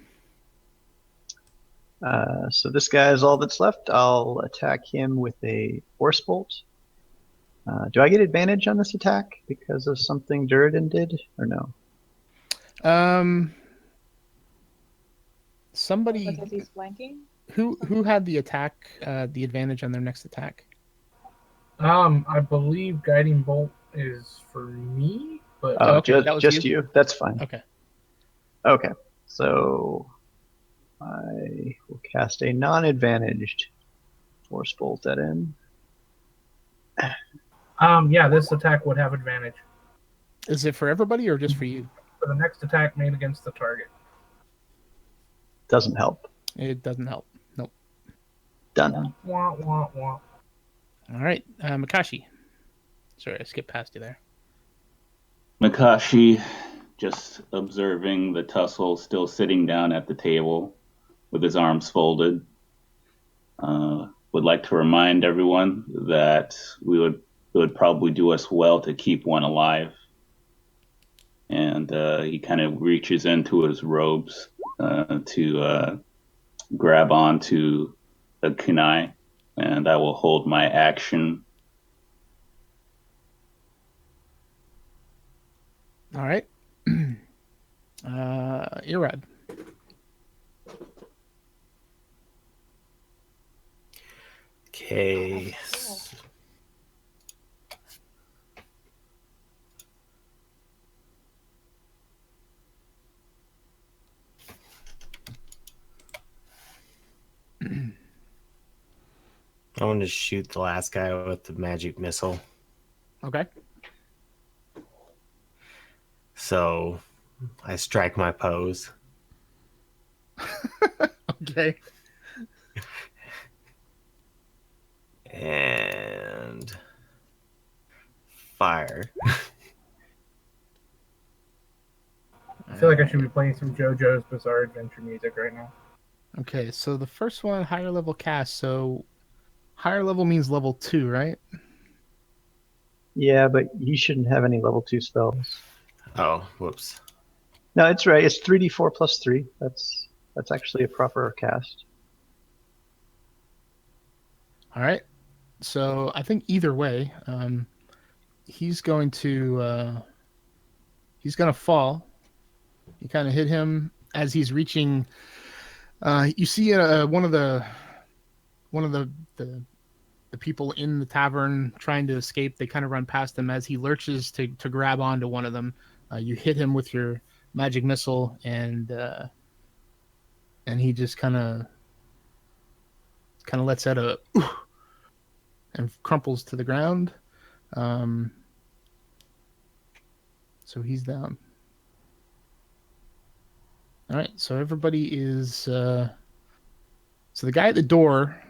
So this guy is all that's left. I'll attack him with a Force Bolt. Do I get advantage on this attack because of something Durden did, or no? Somebody Because he's flanking. who had the attack, the advantage on their next attack. I believe Guiding Bolt is for me, but Oh, okay, that was just you. That's fine. Okay. Okay, so I will cast a non-advantaged Force Bolt at him. yeah, this attack would have advantage Is it for everybody or just for you? for the next attack made against the target. Doesn't help. It doesn't help. Nope. Done. Wah, wah, wah. All right, Makashi. Sorry, I skipped past you there. Makashi, just observing the tussle, still sitting down at the table with his arms folded, would like to remind everyone that it would probably do us well to keep one alive. And he kind of reaches into his robes to grab onto a kunai, and I will hold my action. All right. Irad. Okay. I want to shoot the last guy with the magic missile. Okay. So I strike my pose. Okay. And fire. I feel like I should be playing some JoJo's Bizarre Adventure music right now. Okay, so the first one, higher level cast. So higher level means level 2, right? Yeah, but he shouldn't have any level 2 spells. Oh, whoops. No, it's right. It's 3d4 plus 3. That's actually a proper cast. All right. So I think either way, he's going to fall. You kind of hit him as he's reaching. You see one of the people in the tavern trying to escape. They kind of run past him as he lurches to grab onto one of them. You hit him with your magic missile, and he just kind of lets out a and crumples to the ground. So he's down. All right, so everybody is. So the guy at the door,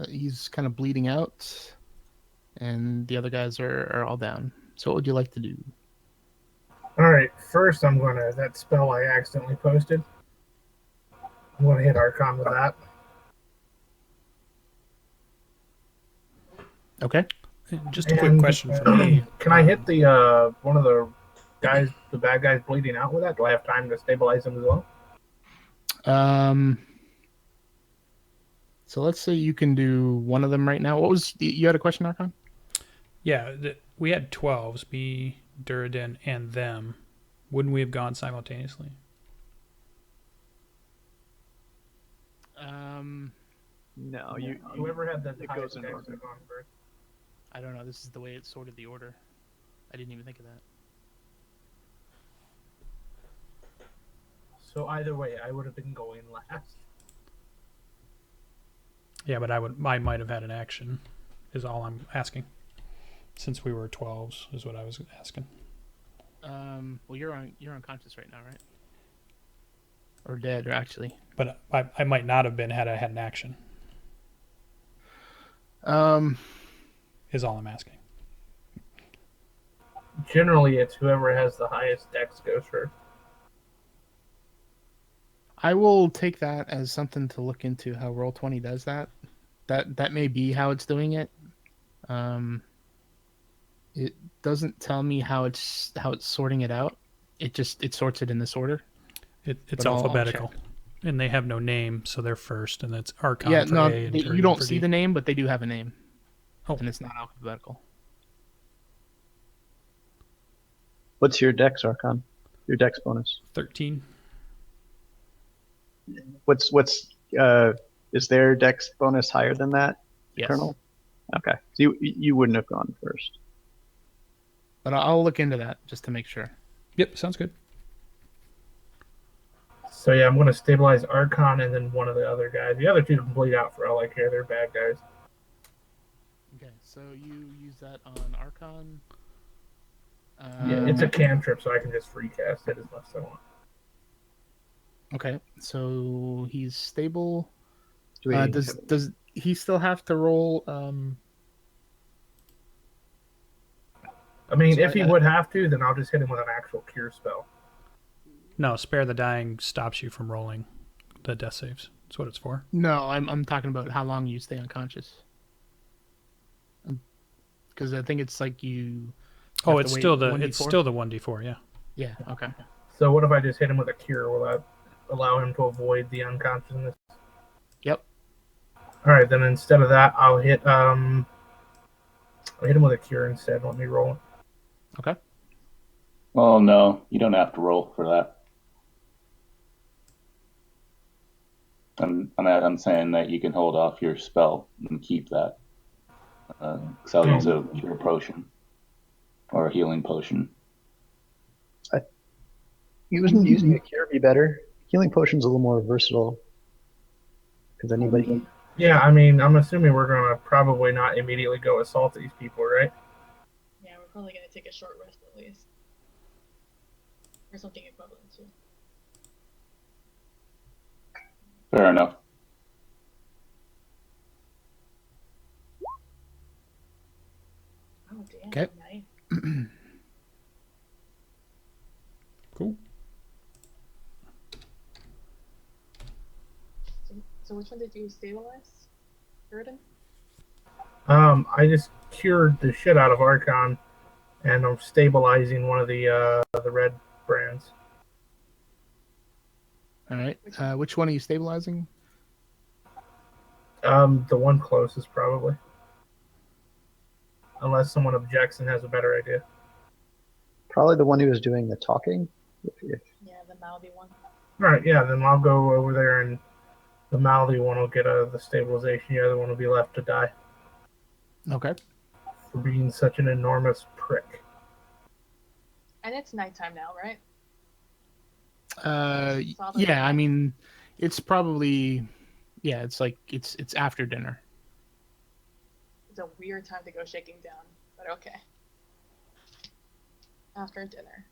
he's kind of bleeding out, and the other guys are all down. So what would you like to do? All right, first I'm gonna that spell I accidentally posted. I'm gonna hit Archon with that. Okay. Just a quick question for me. Can I hit the one of the bad guys bleeding out with that? Do I have time to stabilize him as well? So let's say you can do one of them right now. What was you had a question, Archon? Yeah, we had 12s, me, Durden, and them. Wouldn't we have gone simultaneously? No, whoever had the it highest goes in dex order. would have gone first. I don't know. This is the way it sorted the order. I didn't even think of that. So either way, I would have been going last. Yeah, but I might have had an action, is all I'm asking. Since we were 12s, is what I was asking. Well, you're unconscious right now, right? Or dead, or actually. But I might not have been had I had an action. Is all I'm asking. Generally, it's whoever has the highest dex goes first. I will take that as something to look into how Roll20 does that. That may be how it's doing it. It doesn't tell me how it's sorting it out. It sorts it in this order. It's But I'll alphabetical, check. and they have no name, so they're first, and that's Archon Yeah, for no, A and you Turian don't for see D. the name, but they do have a name. Oh. And it's not alphabetical. What's your dex, Archon? Your dex bonus? 13. What's is their dex bonus higher than that, Yes. Colonel? Okay, so you wouldn't have gone first. But I'll look into that just to make sure. Yep, sounds good. So yeah, I'm going to stabilize Archon and then one of the other guys. The other two can bleed out for all I care. They're bad guys. Okay, so you use that on Archon. Yeah, it's a cantrip, so I can just recast it as much as I want. Okay, so he's stable. Do we- Does he still have to roll? I mean, So if he would have to, then I'll just hit him with an actual cure spell. No, Spare the Dying stops you from rolling the death saves. That's what it's for. No, I'm talking about how long you stay unconscious. Because I think it's like you. Oh, have it's to wait still the 1d4. Yeah. Yeah. Okay. So what if I just hit him with a cure? Will that allow him to avoid the unconsciousness? Yep. All right, then instead of that, I'll hit him with a cure instead. Let me roll. Okay. Well, no, you don't have to roll for that. I'm saying that you can hold off your spell and keep that. So I'll use a cure potion or a healing potion. Using a cure be better. Healing potion's a little more versatile. Because anybody. Yeah, I mean, I'm assuming we're gonna probably not immediately go assault these people, right? Yeah, we're probably gonna take a short rest at least. Or something equivalent to. Fair enough. Oh damn. Okay. Nice. Cool. So which one did you stabilize? Burden? I just cured the shit out of Archon, and I'm stabilizing one of the red brands. All right. Which one are you stabilizing? The one closest probably, unless someone objects and has a better idea. Probably the one who was doing the talking. Yeah, the mouthy one. All right, yeah, then I'll go over there, and the mouthy one will get the stabilization. The other one will be left to die Okay. for being such an enormous prick. And it's nighttime now, right? Yeah. I mean, it's probably. Yeah. It's like it's after dinner. It's a weird time to go shaking down, but okay. After dinner.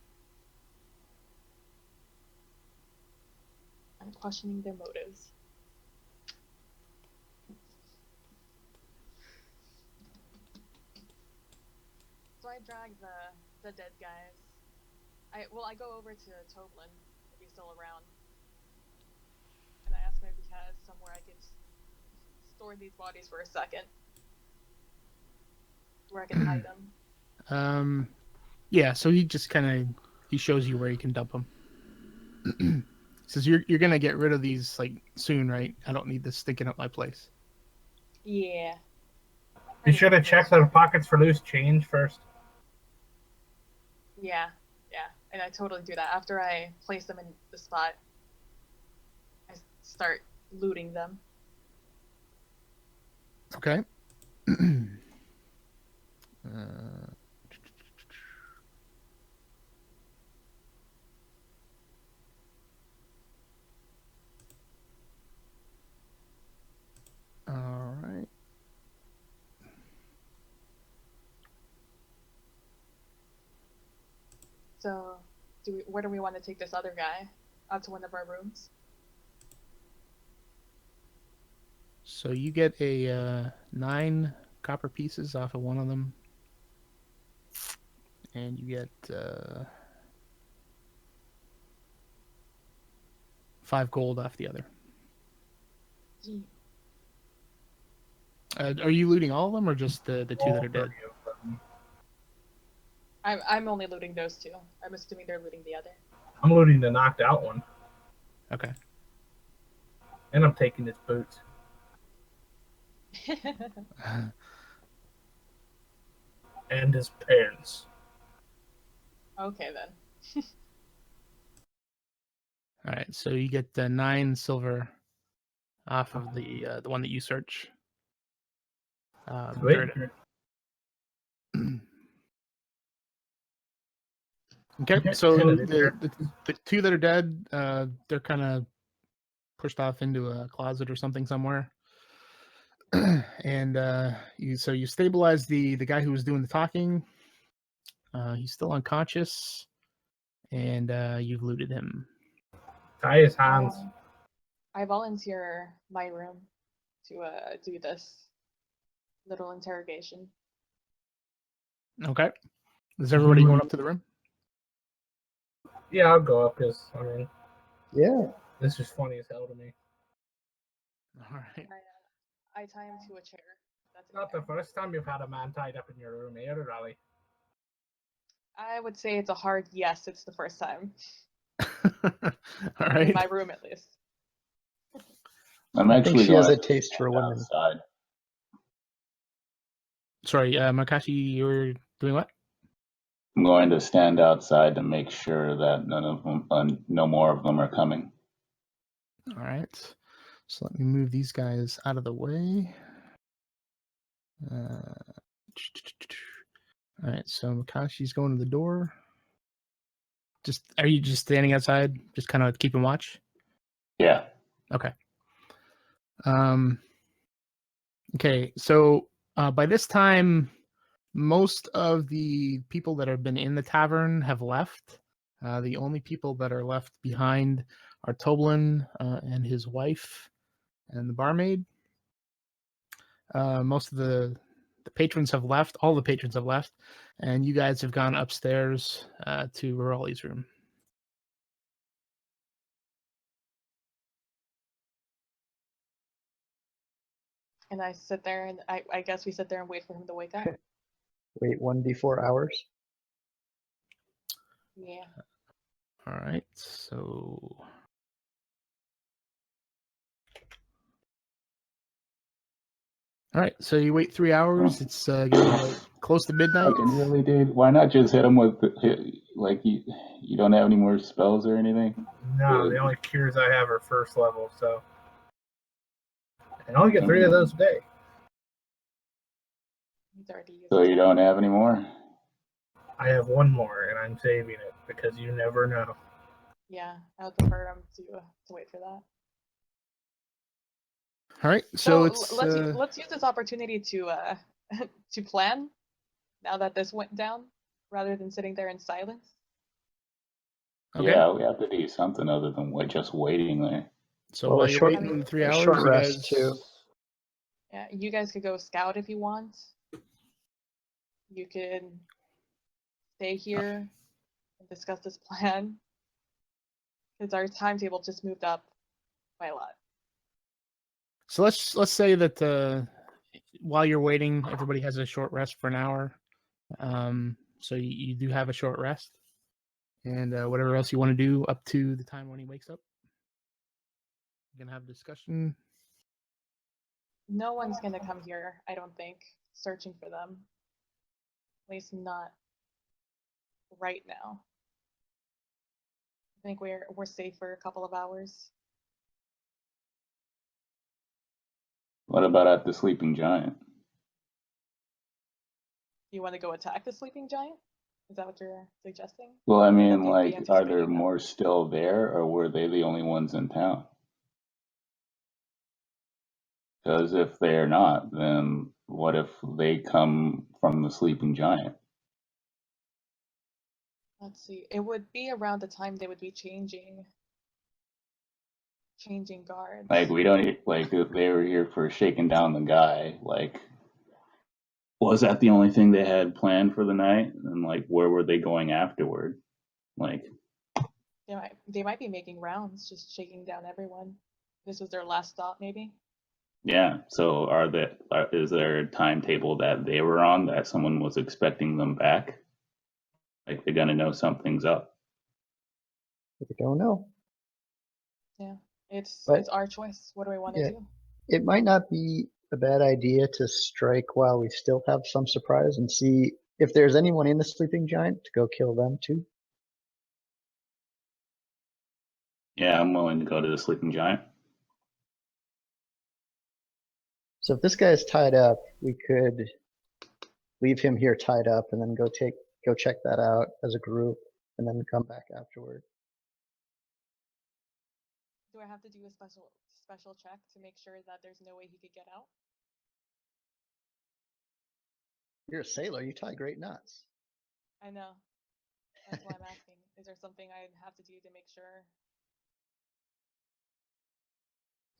I'm questioning their motives. So I drag the dead guys. I go over to Toblin if he's still around. And I ask him if he has somewhere I could store these bodies for a second. Where I can hide them. Yeah. So he just he shows you where you can dump them. Says you're gonna get rid of these like soon, right? I don't need this sticking up my place. Yeah. Be sure to check the pockets for loose change first. Yeah, and I totally do that. After I place them in the spot, I start looting them. Okay. All right. So, where do we want to take this other guy? Out to one of our rooms? So you get a 9 copper pieces off of one of them, and you get 5 gold off the other. Gee. Are you looting all of them, or just the 2 that are dead? I'm only looting those 2. I'm assuming they're looting the other. I'm looting the knocked out one. Okay. And I'm taking his boots. And his pants. Okay then. All right, so you get 9 silver off of the one that you search. Wait. Okay, so the 2 that are dead, they're kind of pushed off into a closet or something somewhere. And you stabilize the guy who was doing the talking. He's still unconscious, and you've looted him. Tie his hands. I volunteer my room to do this little interrogation. Okay. Is everybody going up to the room? Yeah, I'll go up because, I mean, Yeah. this is funny as hell to me. All right. I tie him to a chair. That's Not the first time you've had a man tied up in your room, eh, Raleigh? I would say it's a hard yes. It's the first time. All right. In my room, at least. I'm I think actually she has going a taste for women. outside. Sorry, Makashi, you were doing what? I'm going to stand outside to make sure that none of them, no more of them are coming. All right. So let me move these guys out of the way. All right, so Makashi's going to the door. Are you just standing outside, just kind of keeping watch? Yeah. Okay. Okay, so by this time, most of the people that have been in the tavern have left. The only people that are left behind are Toblin and his wife and the barmaid. Most of the patrons have left. All the patrons have left. And you guys have gone upstairs to Raleigh's room. And I sit there, and I guess we sit there and wait for him to wake up. Wait 1d4 hours. Yeah. All right, so... All right, so you wait 3 hours. It's getting like close to midnight. Fucking really, dude? Why not just hit him with like you don't have any more spells or anything? No, the only cures I have are first level, so. And I only get 3 of those a day. He's already used So it. you don't have any more? I have 1 more, and I'm saving it because you never know. Yeah, I would prefer him to wait for that. All right, so it's let's use this opportunity to to plan now that this went down, rather than sitting there in silence. okay. Yeah, we have to do something other than just waiting there. So Well, while a you're short- waiting a 3 hours, short you rest, guys... too. Yeah, you guys could go scout if you want. You can stay here and discuss this plan, because our timetable just moved up by a lot. So let's say that while you're waiting, everybody has a short rest for an hour. So you do have a short rest, and whatever else you want to do up to the time when he wakes up. You're gonna have a discussion. No one's gonna come here, I don't think, searching for them. At least not right now. I think we're safe for a couple of hours. What about at the sleeping giant? You want to go attack the sleeping giant? Is that what you're suggesting? Well, I mean, You'd be like, are anticipating there them. more still there, or were they the only ones in town? Because if they're not, then what if they come from the sleeping giant? Let's see. It would be around the time they would be changing guards. Like, we don't, like, if they were here for shaking down the guy, like, was that the only thing they had planned for the night? And, like, where were they going afterward? Like, They might be making rounds, just shaking down everyone. This was their last stop, maybe. Yeah. So is there a timetable that they were on that someone was expecting them back? Like they're gonna know something's up. We don't know. Yeah, it's But- our choice. What do we want to Yeah. do? It might not be a bad idea to strike while we still have some surprise and see if there's anyone in the sleeping giant to go kill them too. Yeah, I'm willing to go to the sleeping giant. So if this guy is tied up, we could leave him here tied up and then go check that out as a group and then come back afterward. Do I have to do a special check to make sure that there's no way he could get out? You're a sailor, you tie great knots. I know. That's why I'm asking. Is there something I have to do to make sure?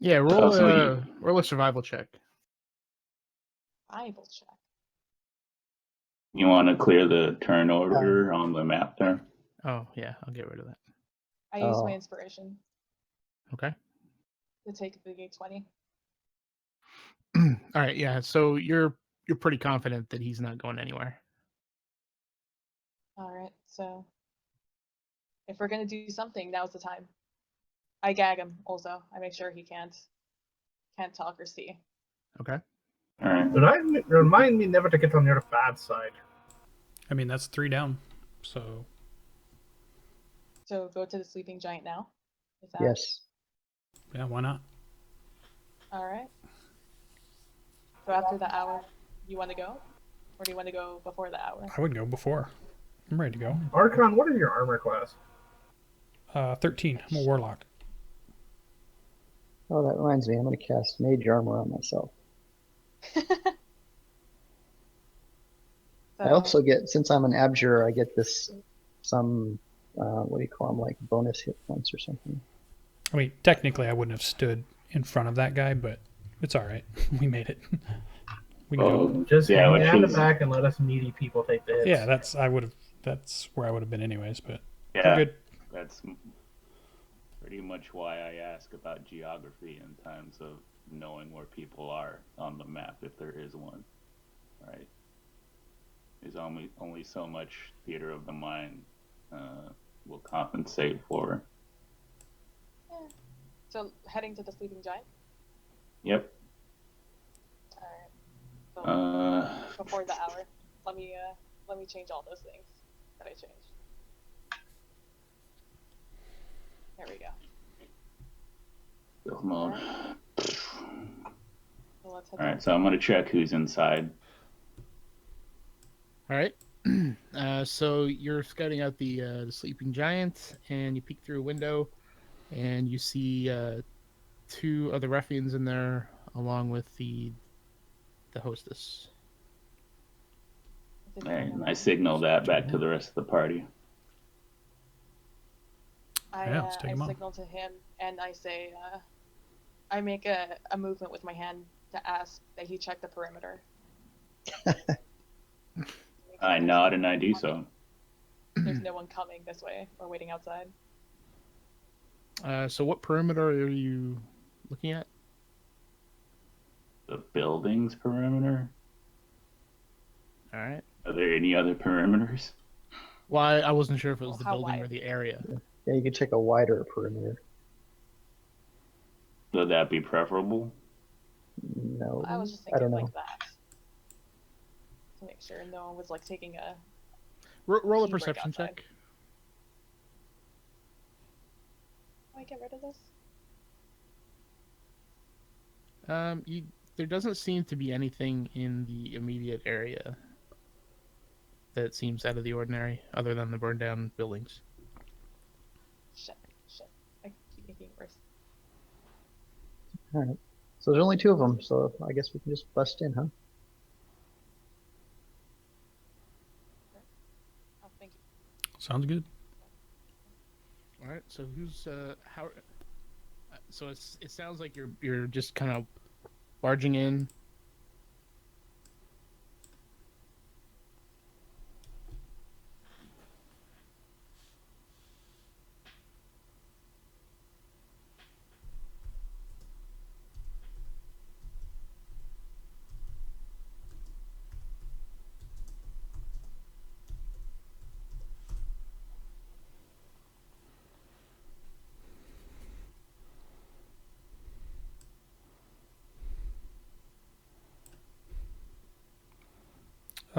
Yeah, roll a survival check. Bible check. You want to clear the turn order on the map there? Oh yeah, I'll get rid of that. I use my Oh. inspiration Okay. to take the gate 20. All right. Yeah. So you're pretty confident that he's not going anywhere. All right. So if we're gonna do something, now's the time. I gag him. Also, I make sure he can't talk or see. Okay. All right. Remind me never to get on your bad side. I mean, that's 3 down. So So go to the sleeping giant now. Is that Yes. yeah, why not? all right? So after the hour, you want to go, or do you want to go before the hour? I would go before. I'm ready to go. Archon, what is your armor class? 13. I'm a warlock. Oh, that reminds me, I'm going to cast Mage Armor on myself. I also get, since I'm an Abjurer, I get this, what do you call them, like bonus hit points or something. I mean, technically, I wouldn't have stood in front of that guy, but it's all right. We made it. We can go. Just Yeah, hang which out in the is- back and let us needy people take the hits. Yeah, that's where I would have been anyways. But Yeah, we're good. that's pretty much why I ask about geography in terms of knowing where people are on the map, if there is one. Right? There's only so much theater of the mind will compensate for. Yeah. So heading to the sleeping giant. Yep. All right. So before the hour, let me change all those things that I changed. There we go. Stealth mode. So let's head All right, so I'm gonna check who's inside. All right. So you're scouting out the sleeping giant, and you peek through a window, and you see 2 other ruffians in there, along with the hostess. All right, and I signal that back to the rest of the party. Yeah, let's take I him on. signal to him and I say, I make a movement with my hand to ask that he check the perimeter. I nod and I do so. There's no one coming this way or waiting outside. So what perimeter are you looking at? The building's perimeter? All right. Are there any other perimeters? Well, I wasn't sure if it was the How building or wide? the area. Yeah, you could take a wider perimeter. Would that be preferable? No, I was just I don't thinking know. like that. To make sure no one was like taking a Roll a Key break perception outside. check. Can I get rid of this? There doesn't seem to be anything in the immediate area that seems out of the ordinary, other than the burned down buildings. Shit. I keep making it worse. All right. So there's only 2 of them, so I guess we can just bust in, huh? Oh, thank you. Sounds good. All right. So who's how? So it sounds like you're just kind of barging in.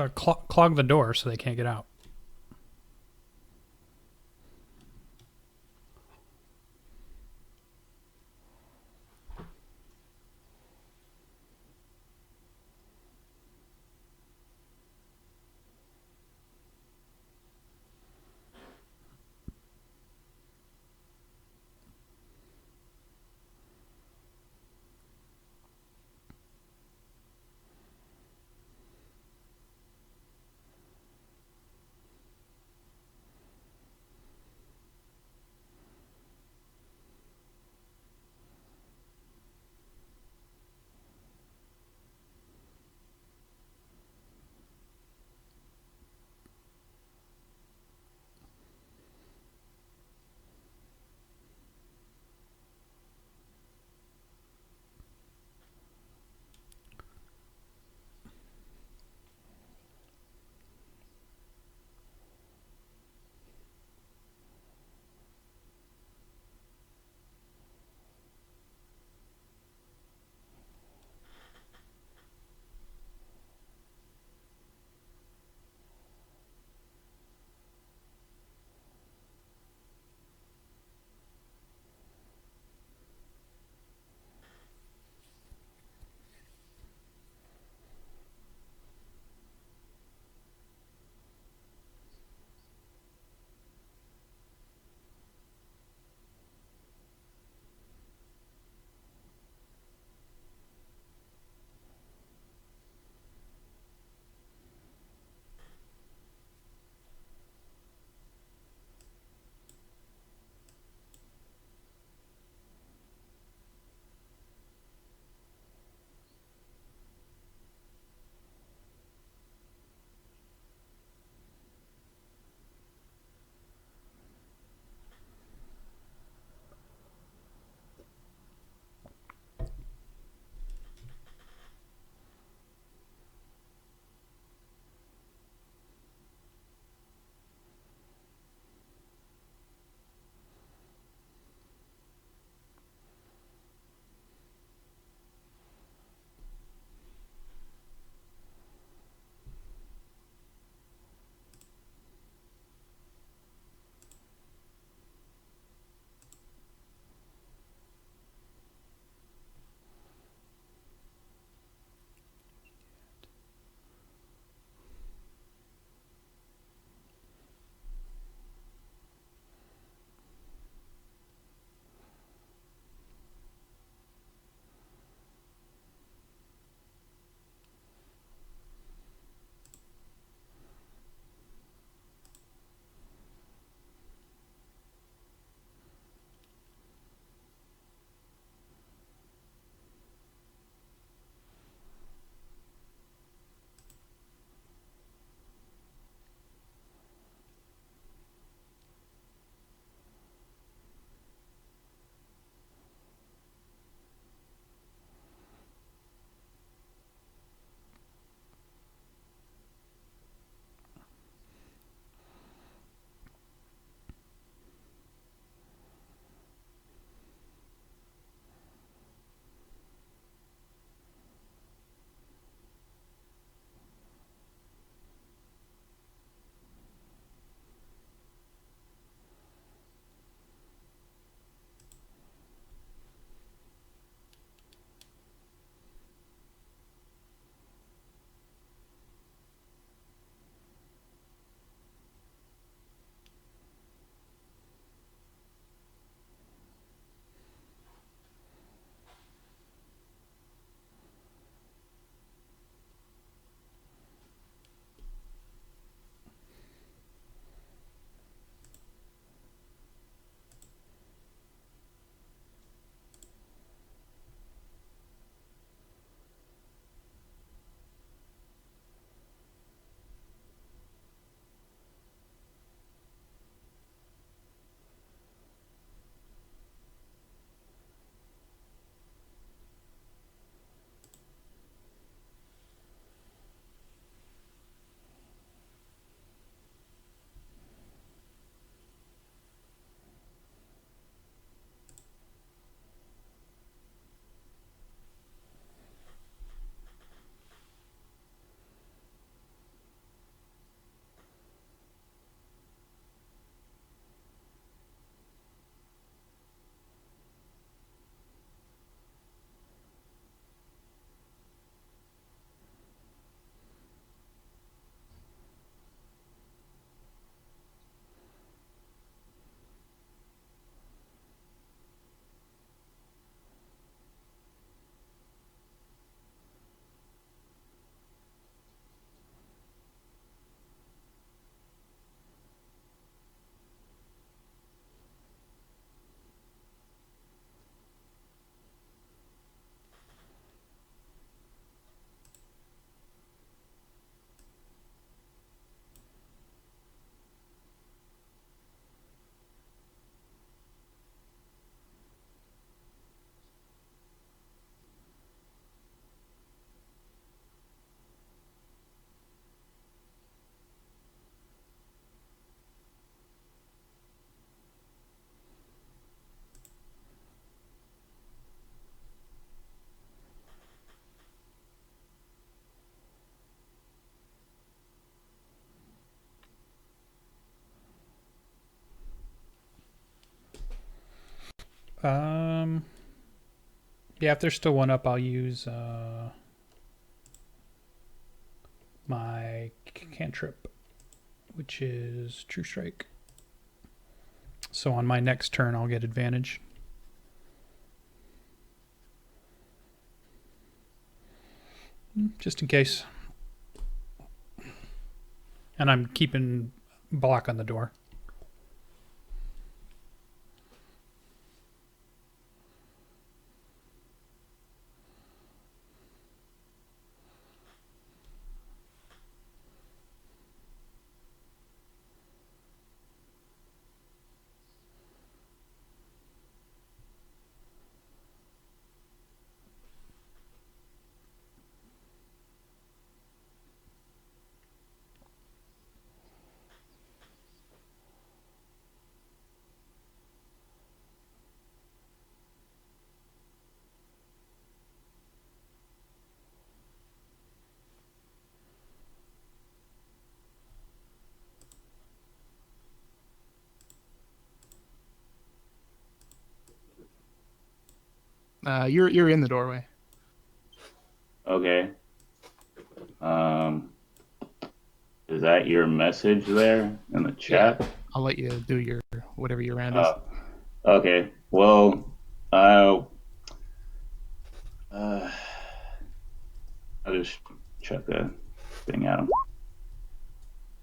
clog the door so they can't get out. Yeah, if there's still one up, I'll use my cantrip, which is True Strike. So on my next turn, I'll get advantage. Just in case. And I'm keeping block on the door. You're in the doorway. Okay. Is that your message there in the chat? Yeah. I'll let you do your whatever your round is. Okay. Well, I'll just check the thing at him.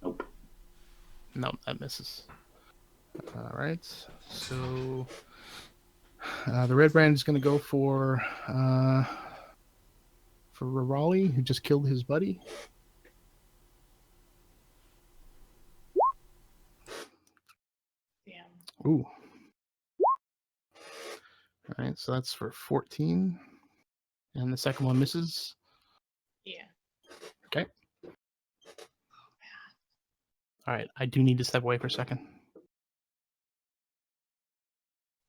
Nope. No, that misses. All right. So the red brand is going to go for Raleigh, who just killed his buddy. Damn. Ooh. All right, so that's for 14. And the second one misses. Yeah. Okay. All right, I do need to step away for a second.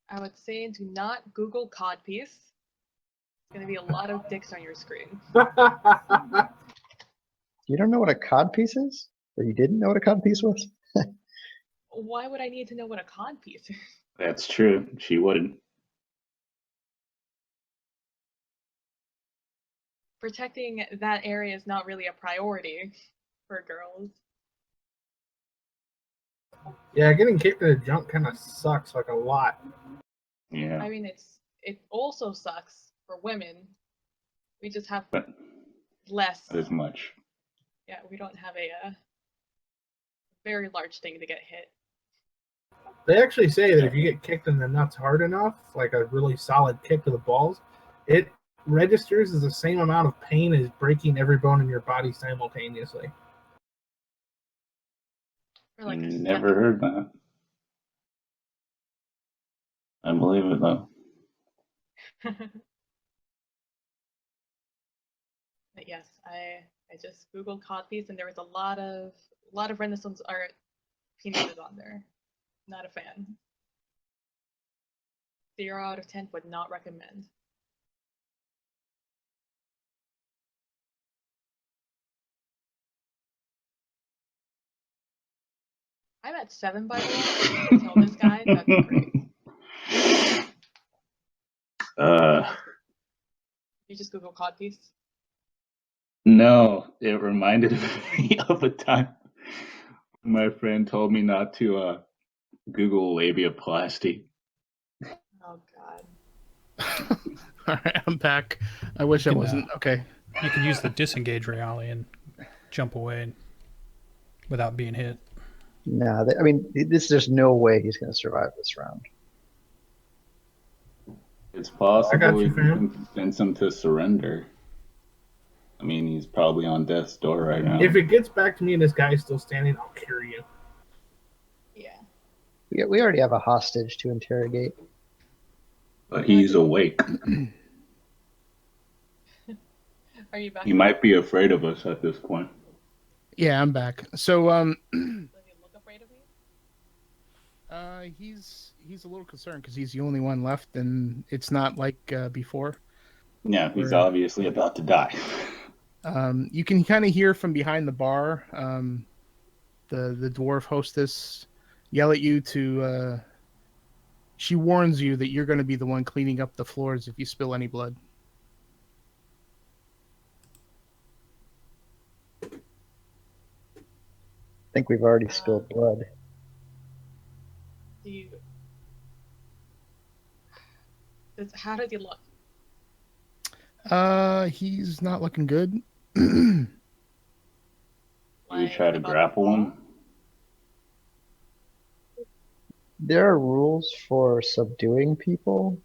I would say do not Google codpiece. It's going to be a lot of dicks on your screen. You don't know what a codpiece is? Or you didn't know what a codpiece was? Why would I need to know what a codpiece is? That's true. She wouldn't. Protecting that area is not really a priority for girls. Yeah, getting kicked in the junk kind of sucks, like a lot. Yeah. I mean, it also sucks for women. We just have But less. not as much. Yeah, we don't have a very large thing to get hit. They actually say that if you get kicked in the nuts hard enough, like a really solid kick to the balls, it registers as the same amount of pain as breaking every bone in your body simultaneously. For like Never heard that. I believe it though. But yes, I just Googled codpiece and there was a lot of Renaissance art penises on there. Not a fan. 0 out of 10 would not recommend. I'm at 7 by the way. If you can tell this guy, that'd be great. You just Google codpiece. No, it reminded me of a time my friend told me not to Google labiaplasty. Oh god. All right, I'm back. I wish I wasn't. Okay. You can use the disengage Raleigh and jump away without being hit. No, I mean, there's no way he's going to survive this round. It's possible I got you, we can fam. convince him to surrender. I mean, he's probably on death's door right now. If it gets back to me and this guy's still standing, I'll cure you. Yeah. We already have a hostage to interrogate. But he's awake. Are you back? He might be afraid of us at this point. Yeah, I'm back. So Does he look afraid of me? he's a little concerned because he's the only one left, and it's not like before. Yeah, he's obviously about to die. You can kind of hear from behind the bar the dwarf hostess yell at you to she warns you that you're going to be the one cleaning up the floors if you spill any blood. I think we've already spilled blood. Do you? How does he look? He's not looking good. You try to About grapple him. There are rules for subduing people.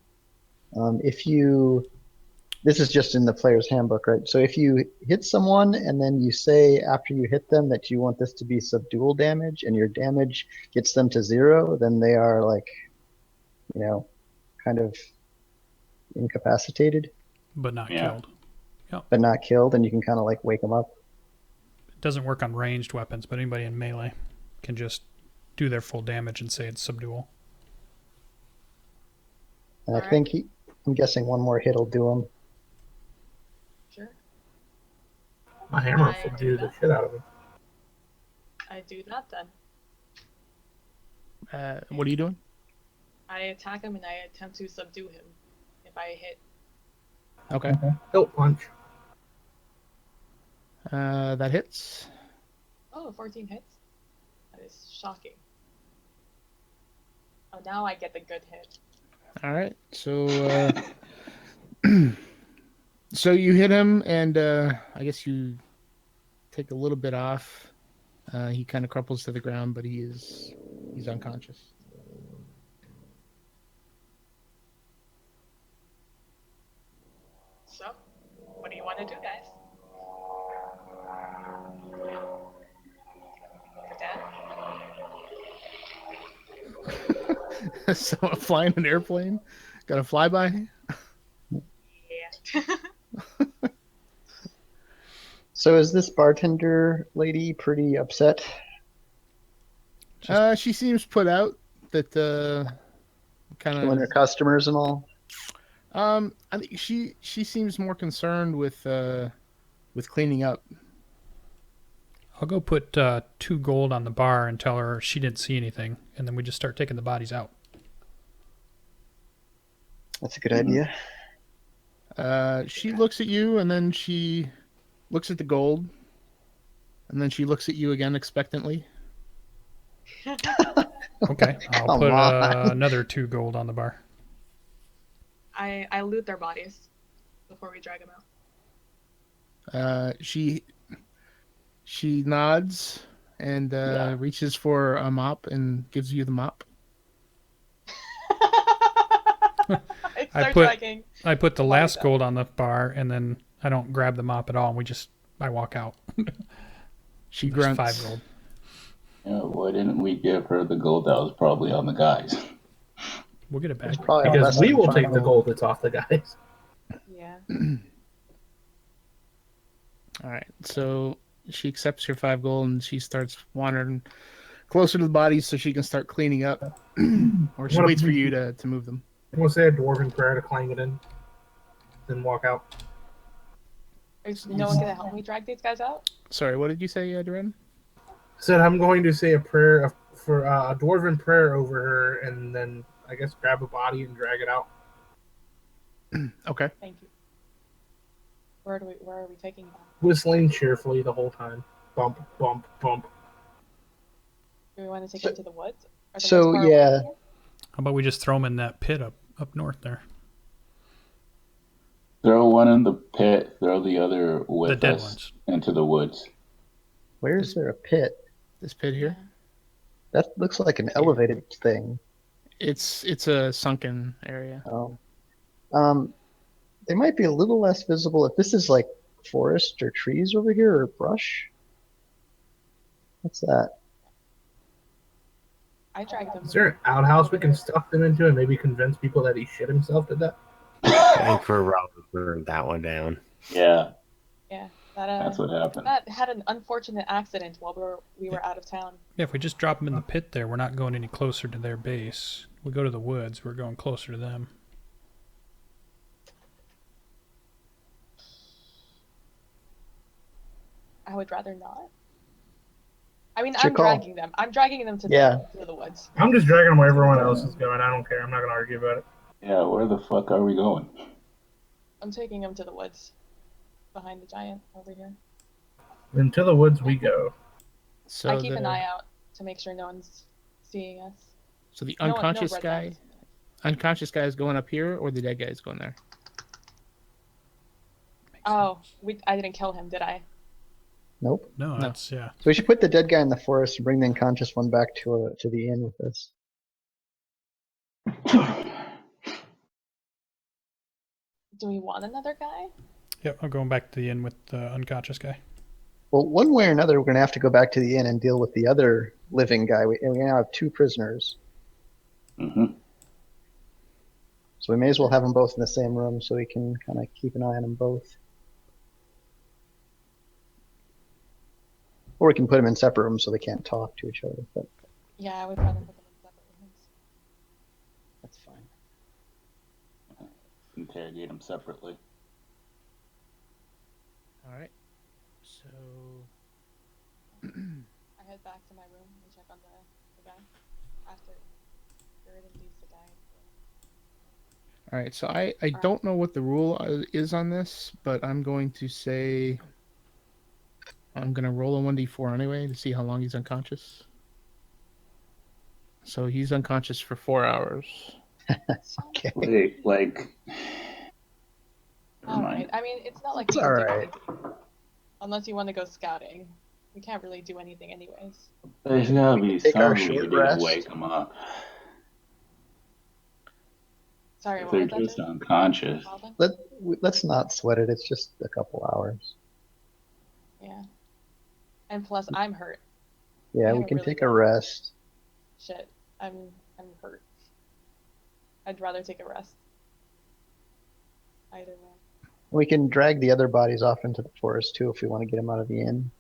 This is just in the player's handbook, right? So if you hit someone and then you say after you hit them that you want this to be subdual damage and your damage gets them to 0, then they are like, kind of incapacitated. But not killed. But not killed, and you can kind of like wake them up. It doesn't work on ranged weapons, but anybody in melee can just do their full damage and say it's subdual. And I think I'm guessing one more hit will do him. Sure. My hammer will do the shit out of him. I do that then. What are you doing? I attack him and I attempt to subdue him if I hit. Okay. Hilt punch. That hits. Oh, 14 hits? That is shocking. Oh, now I get the good hit. All right. So, so you hit him, and I guess you take a little bit off. He kind of crumples to the ground, but he's unconscious. So, what do you want to do, guys? Dad? So flying an airplane, got a flyby. Yeah. So is this bartender lady pretty upset? She seems put out that kind Killing her of. customers and all. I think she seems more concerned with cleaning up. I'll go put 2 gold on the bar and tell her she didn't see anything, and then we just start taking the bodies out. That's a good idea. She looks at you, and then she looks at the gold, and then she looks at you again expectantly. Okay, I'll put another 2 gold on the bar. I loot their bodies before we drag them out. She nods and reaches for a mop and gives you the mop. I put the last gold on the bar, and then I don't grab the mop at all. I walk out. She grunts. 5 gold. Yeah, why didn't we give her the gold that was probably on the guys? We'll get it back. Because we will take the gold that's off the guys. Yeah. All right, so she accepts your 5 gold and she starts wandering closer to the bodies so she can start cleaning up, or she waits for you to move them. I'm gonna say a dwarven prayer to clang it in, then walk out. Is no one gonna help me drag these guys out? Sorry, what did you say, Duran? Said I'm going to say a prayer for a dwarven prayer over her, and then I guess grab a body and drag it out. Okay. Thank you. Where are we taking them? Whistling cheerfully the whole time. Bump, bump, bump. Do we want to take them to the woods? So yeah. How about we just throw them in that pit up north there? Throw one in the pit, throw the other with the dead us ones into the woods. Where is there a pit? This pit here? That looks like an elevated thing. It's a sunken area. Oh. They might be a little less visible if this is like forest or trees over here or brush. What's that? I dragged them. Is there an outhouse we can stuff them into and maybe convince people that he shit himself to death? I think we're probably burned that one down. Yeah. Yeah. That's what happened. That had an unfortunate accident while we were out of town. Yeah, if we just drop them in the pit there, we're not going any closer to their base. We go to the woods, we're going closer to them. I would rather not. I mean, It's your I'm call. dragging them. I'm dragging them to Yeah. the woods. I'm just dragging them where everyone else is going. I don't care. I'm not gonna argue about it. Yeah, where the fuck are we going? I'm taking them to the woods behind the giant over here. Then to the woods we go. So I keep an eye out to make sure no one's seeing us. So the No unconscious red guy, dots. unconscious guy is going up here, or the dead guy is going there. Oh, I didn't kill him, did I? Nope. No, No. that's yeah. So we should put the dead guy in the forest and bring the unconscious one back to the inn with us. Do we want another guy? Yep, I'm going back to the inn with the unconscious guy. Well, one way or another, we're going to have to go back to the inn and deal with the other living guy. We now have 2 prisoners. Mm-hmm. So we may as well have them both in the same room so we can kind of keep an eye on them both. Or we can put them in separate rooms so they can't talk to each other. But Yeah, I would rather put them in separate rooms. that's fine. Interrogate them separately. All right. So I head back to my room and check on the guy after Gurdon leaves the guy. all right. So I don't know what the rule is on this, but I'm going to say I'm going to roll a 1d4 anyway to see how long he's unconscious. So he's unconscious for 4 hours. Okay. Wait, like. All right. I mean, it's not like It's we can do alright. anything. Unless you want to go scouting. We can't really do anything anyways. There's gotta be take our some short way to rest. wake them up. Sorry, If what they're was that? just Jordan? unconscious. Alden? Let's not sweat it. It's just a couple hours. Yeah. And plus, I'm hurt. Yeah, I we haven't can really take a done- rest. Shit, I'm hurt. I'd rather take a rest. Either way. We can drag the other bodies off into the forest too if we want to get them out of the inn.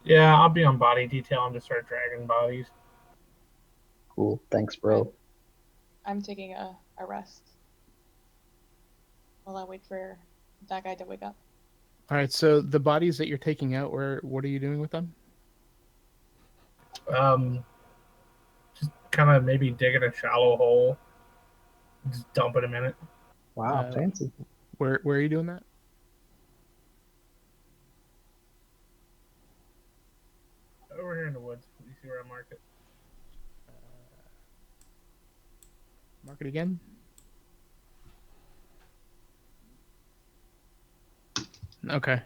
Yeah, I'll be on body detail and just start dragging bodies. Cool. Thanks, bro. I'm taking a rest. While I wait for that guy to wake up. All right. So the bodies that you're taking out, what are you doing with them? Just kind of maybe digging a shallow hole, just dump it in it. Wow, fancy. Where are you doing that? Over here in the woods. You see where I mark it? Mark it again. Okay.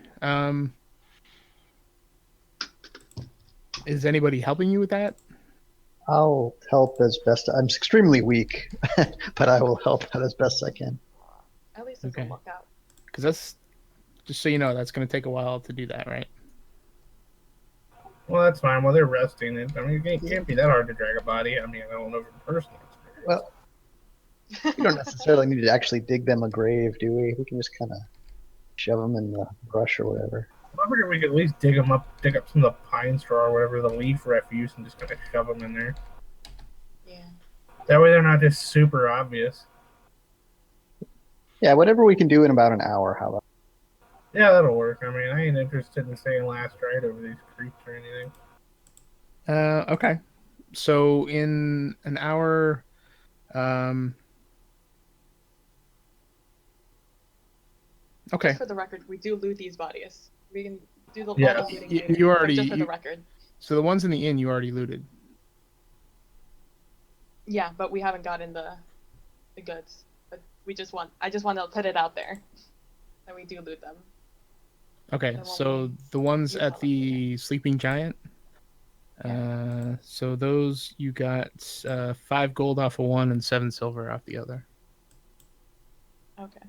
Is anybody helping you with that? I'll help as best. I'm extremely weak, but I will help out as best I can. At least it's a lookout. Because that's, just so you know, that's going to take a while to do that, right? Well, that's fine. While they're resting, I mean, it can't be that hard to drag a body. I mean, I don't know from personal experience. Well, we don't necessarily need to actually dig them a grave, do we? We can just kind of shove them in the brush or whatever. I figured we could at least dig up some of the pine straw or whatever, the leaf refuse, and just kind of shove them in there. Yeah. That way they're not just super obvious. Yeah, whatever we can do in about an hour. How about? Yeah, that'll work. I mean, I ain't interested in saying last ride over these creeks or anything. Okay. So in an hour, okay. Just for the record, we do loot these bodies. We can do the Yeah, all the looting later, you but already. just for the record. So the ones in the inn you already looted. Yeah, but we haven't gotten the goods. But I just want to put it out there that we do loot them. Okay, Then so the ones use at all the Sleeping Giant. So those you got 5 gold off of one and 7 silver off the other. Okay.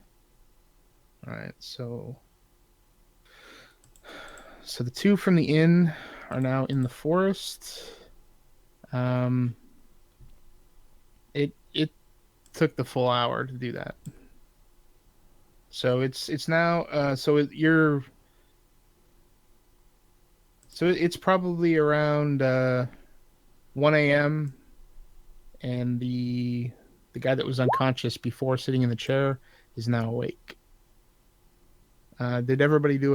All right, so the 2 from the inn are now in the forest. It took the full hour to do that. So it's now it's probably around 1 a.m. and the guy that was unconscious before sitting in the chair is now awake. Did everybody do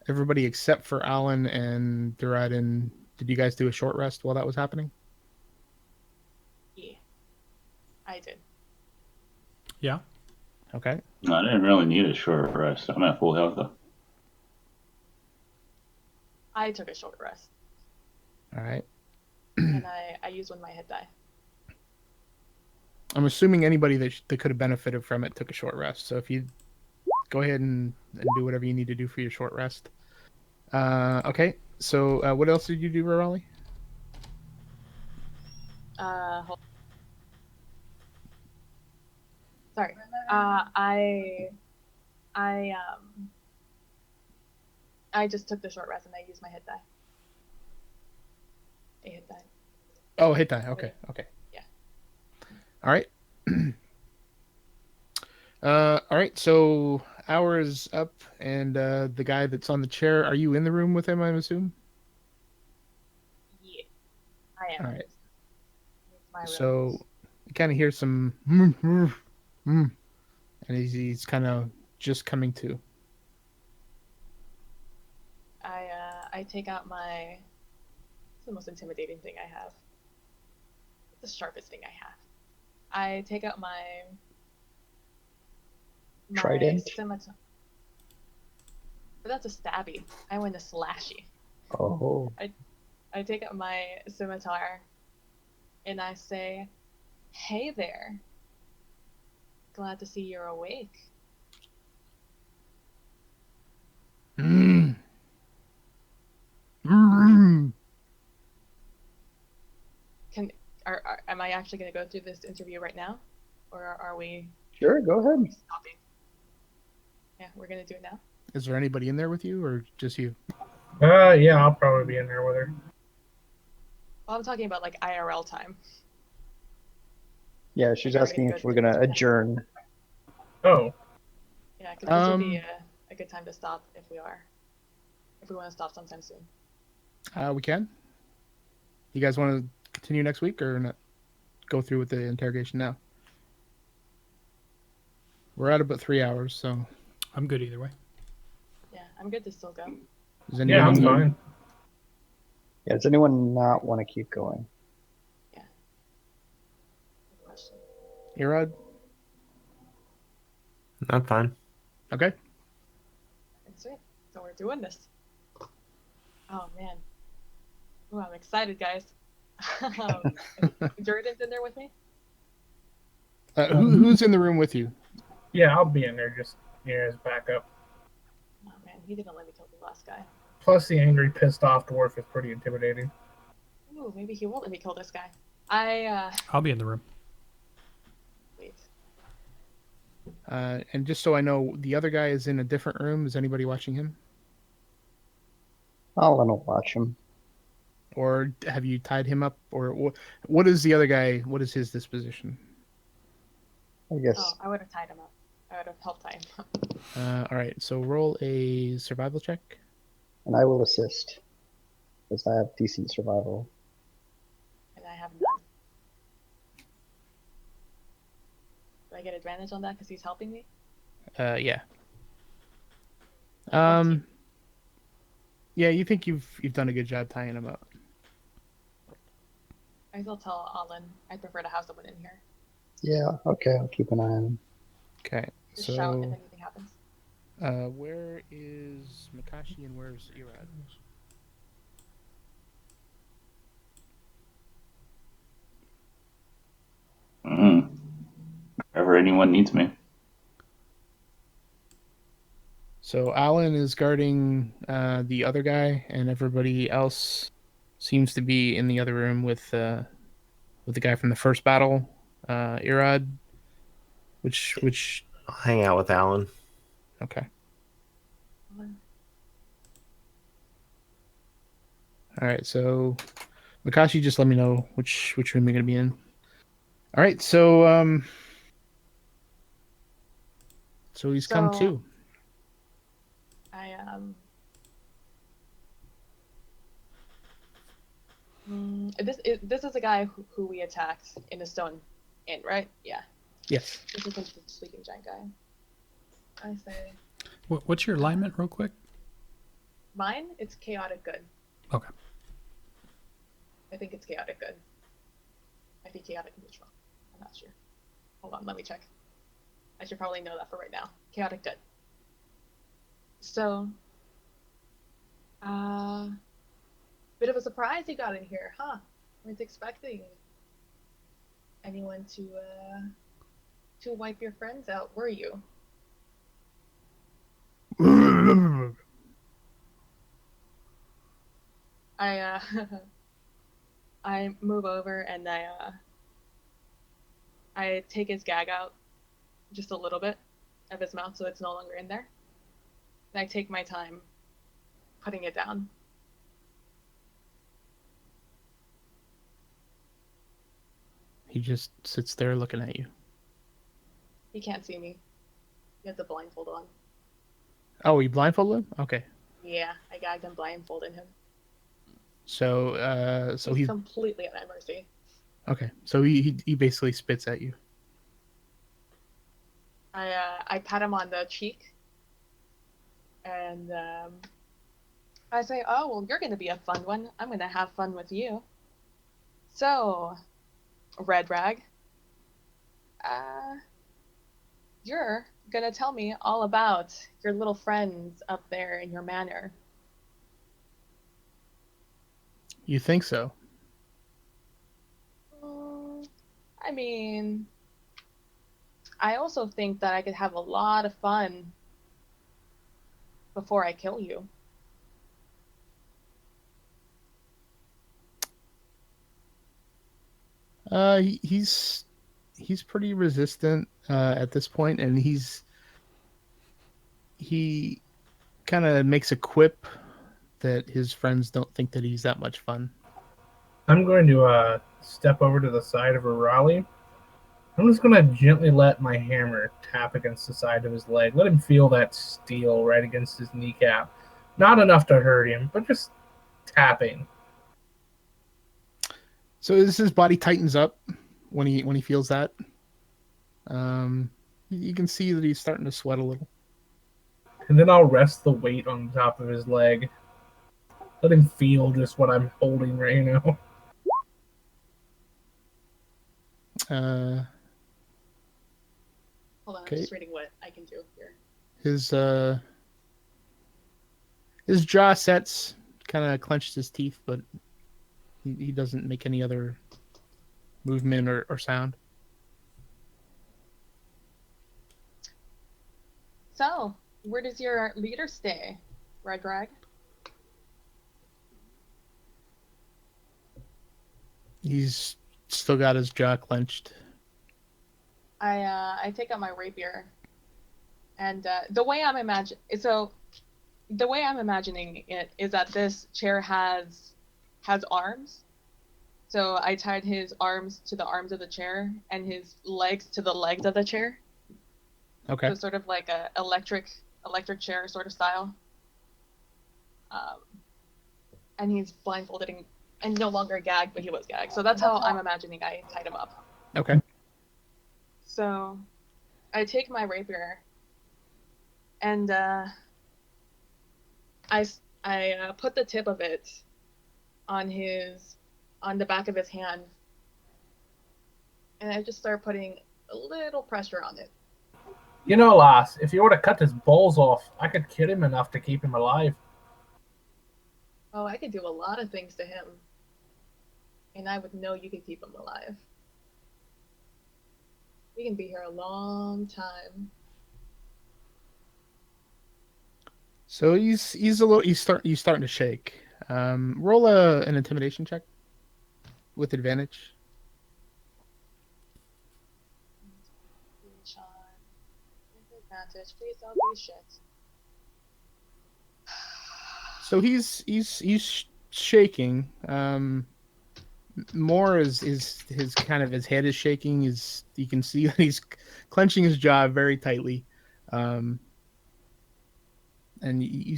Everybody except for Alan and Duradin. Did you guys do a short rest while that was happening? Yeah, I did. Yeah. Okay. No, I didn't really need a short rest. I'm at full health though. I took a short rest, All right. and I used one of my hit die. I'm assuming anybody that could have benefited from it took a short rest. So if you go ahead and do whatever you need to do for your short rest. Okay. So what else did you do, Raleigh? Sorry. I just took the short rest and I used my hit die. A hit die. Oh, hit die. Okay. Okay. Yeah. All right. All right. So hour is up, and the guy that's on the chair. Are you in the room with him? I assume. Yeah, I am. All right. It's my room. So you kind of hear some, and he's kind of just coming to. I take out my. It's the most intimidating thing I have. It's the sharpest thing I have. I take out my Trident? scimitar. But that's a stabby. I went a slashy. Oh. I take out my scimitar and I say, "Hey there. Glad to see you're awake." Am I actually going to go through this interview right now? Or are we Sure, go ahead. stopping? Yeah, we're going to do it now. Is there anybody in there with you, or just you? Yeah, I'll probably be in there with her. Well, I'm talking about like IRL time. Yeah, she's We're asking gonna if go we're through gonna this. adjourn. Oh, Yeah, because this would be a good time to stop if we want to stop sometime soon. We can. You guys want to continue next week, or not? Go through with the interrogation now. We're at about 3 hours, so. I'm good either way. Yeah, I'm good to still go. Does yeah, I'm anyone? fine. Yeah, does anyone not want to keep going? Yeah. Good question. Erod? I'm fine. Okay. Sweet. So we're doing this. Oh man. Ooh, I'm excited, guys. Jordan's in there with me? Who's in the room with you? Yeah, I'll be in there just as backup. Oh man, he didn't let me kill the last guy. Plus, the angry, pissed off dwarf is pretty intimidating. Ooh, maybe he won't let me kill this guy. I'll be in the room. Wait. And just so I know, the other guy is in a different room. Is anybody watching him? I'll let him watch him. Or have you tied him up? Or what is the other guy? What is his disposition? I guess. Oh, I would have tied him up. I would have helped tie him up. All right. So roll a survival check. And I will assist. Because I have decent survival. And I have none. Do I get advantage on that because he's helping me? Yeah. Okay. Yeah, you think you've done a good job tying him up. I will tell Alan I prefer to have someone in here. Yeah, okay, I'll keep an eye on him. Okay. Just shout if So, anything happens. where is Makashi and where's Erod? Wherever anyone needs me. So Alan is guarding the other guy, and everybody else seems to be in the other room with the guy from the first battle, Erod. Which I'll hang out with Alan. Okay. All right. So Makashi, just let me know which room you're gonna be in. All right. So so he's come too. This is a guy who we attacked in the stone inn, right? Yeah. Yes. This is the sleeping giant guy. I say. What's your alignment, real quick? Mine, it's chaotic good. Okay. I think it's chaotic good. Might be chaotic neutral. I'm not sure. Hold on, let me check. I should probably know that for right now. Chaotic good. So, bit of a surprise you got in here, huh? Weren't expecting anyone to wipe your friends out, were you? I I move over and I take his gag out just a little bit of his mouth so it's no longer in there. And I take my time putting it down. He just sits there looking at you. He can't see me. He has a blindfold on. Oh, you blindfolded him? Okay. Yeah, I gagged and blindfolded him. So he's completely at my mercy. okay. So he basically spits at you. I pat him on the cheek, and I say, "Oh, well, you're gonna be a fun one. I'm gonna have fun with you." So, Red Rag, you're gonna tell me all about your little friends up there in your manor. You think so? I mean, I also think that I could have a lot of fun before I kill you. He's pretty resistant at this point, and he kind of makes a quip that his friends don't think that he's that much fun. I'm going to step over to the side of Raleigh. I'm just going to gently let my hammer tap against the side of his leg. Let him feel that steel right against his kneecap. Not enough to hurt him, but just tapping. So as his body tightens up when he feels that, you can see that he's starting to sweat a little. And then I'll rest the weight on the top of his leg. Let him feel just what I'm holding right now. Hold on, okay. I'm just reading what I can do here. His jaw sets, kind of clenches his teeth, but he doesn't make any other movement or sound. So, where does your leader stay, Red Rag? He's still got his jaw clenched. I take out my rapier, and the way I'm imagining it is that this chair has arms. So I tied his arms to the arms of the chair and his legs to the legs of the chair. Okay. So sort of like a electric chair sort of style. And he's blindfolded and no longer gagged, but he was gagged. So that's how I'm imagining I tied him up. Okay. So I take my rapier and I put the tip of it on the back of his hand, and I just start putting a little pressure on it. You know, lass, if you were to cut his balls off, I could kill him enough to keep him alive. Oh, I could do a lot of things to him, and I would know you could keep him alive. We can be here a long time. So he's starting to shake. Roll an intimidation check with advantage. Advantage, please don't be shit. So he's shaking. More is his kind of his head is shaking. You can see that he's clenching his jaw very tightly, and he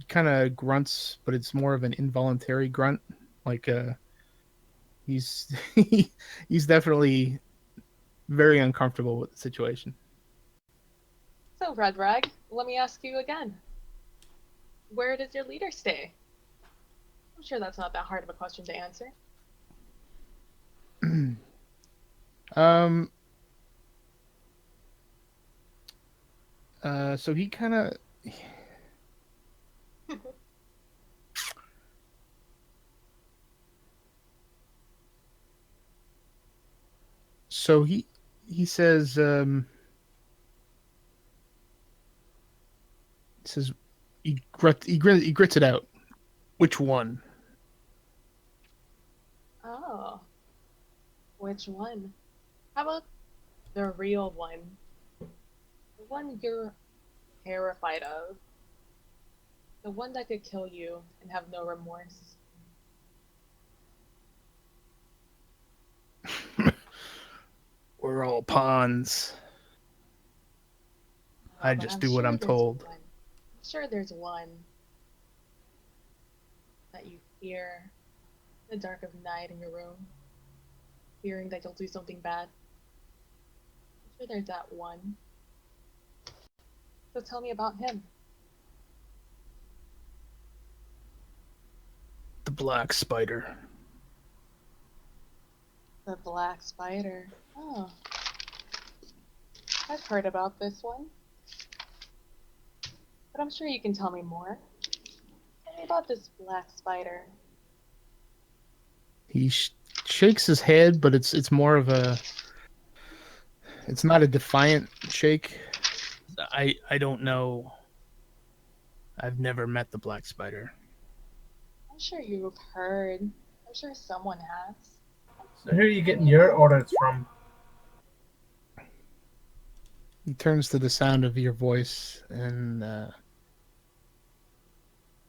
kind of grunts, but it's more of an involuntary grunt. Like he's he's definitely very uncomfortable with the situation. So, Red Rag, let me ask you again. where does your leader stay? I'm sure that's not that hard of a question to answer. So he kind of. So he says he grits it out. Which one? Oh, which one? How about the real one? The one you're terrified of. The one that could kill you and have no remorse. We're all pawns. I But just do what I'm there's told. one. I'm sure there's one that you fear in the dark of night in your room, fearing that you'll do something bad. I'm sure there's that one. So tell me about him. The black spider. The black spider. Oh. I've heard about this one. But I'm sure you can tell me more. Tell me about this black spider. He shakes his head, but it's more of a. It's not a defiant shake. I don't know. I've never met the black spider. I'm sure you've heard. I'm sure someone has. So who are you getting your orders from? He turns to the sound of your voice and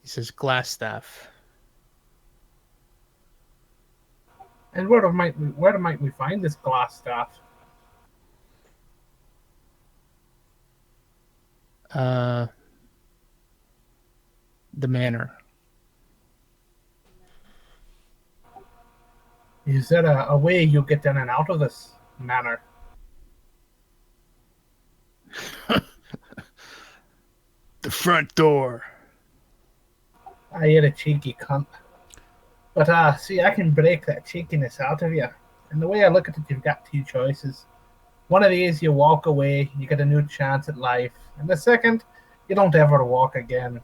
he says, "Glassstaff." And where might we find this glass staff? The manor. Is there a way you get in and out of this manor? The front door. I you're a cheeky cunt. But see, I can break that cheekiness out of you. And the way I look at it, you've got two choices. One of these, you walk away, you get a new chance at life. And the second, you don't ever walk again.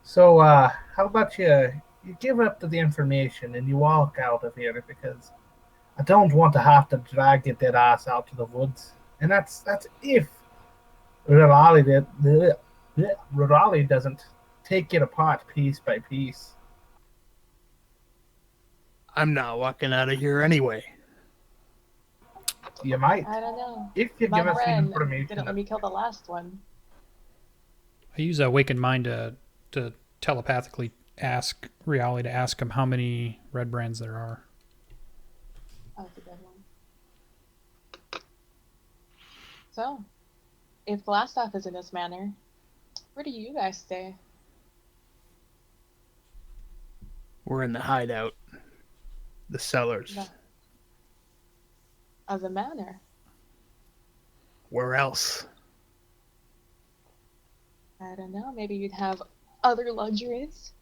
So, how about you give up to the information and you walk out of here, because I don't want to have to drag your dead ass out to the woods. And that's if Rurali doesn't take it apart piece by piece. I'm not walking out of here anyway. You might. I don't know. If you My give us the friend information. didn't let me kill the last one. I use Awakened Mind to telepathically ask Riali to ask him how many red brands there are. That was a good one. So, if Glassstaff is in this manor, where do you guys stay? We're in the hideout. The cellars. Of the manor? Where else? I don't know. Maybe you'd have other luxuries.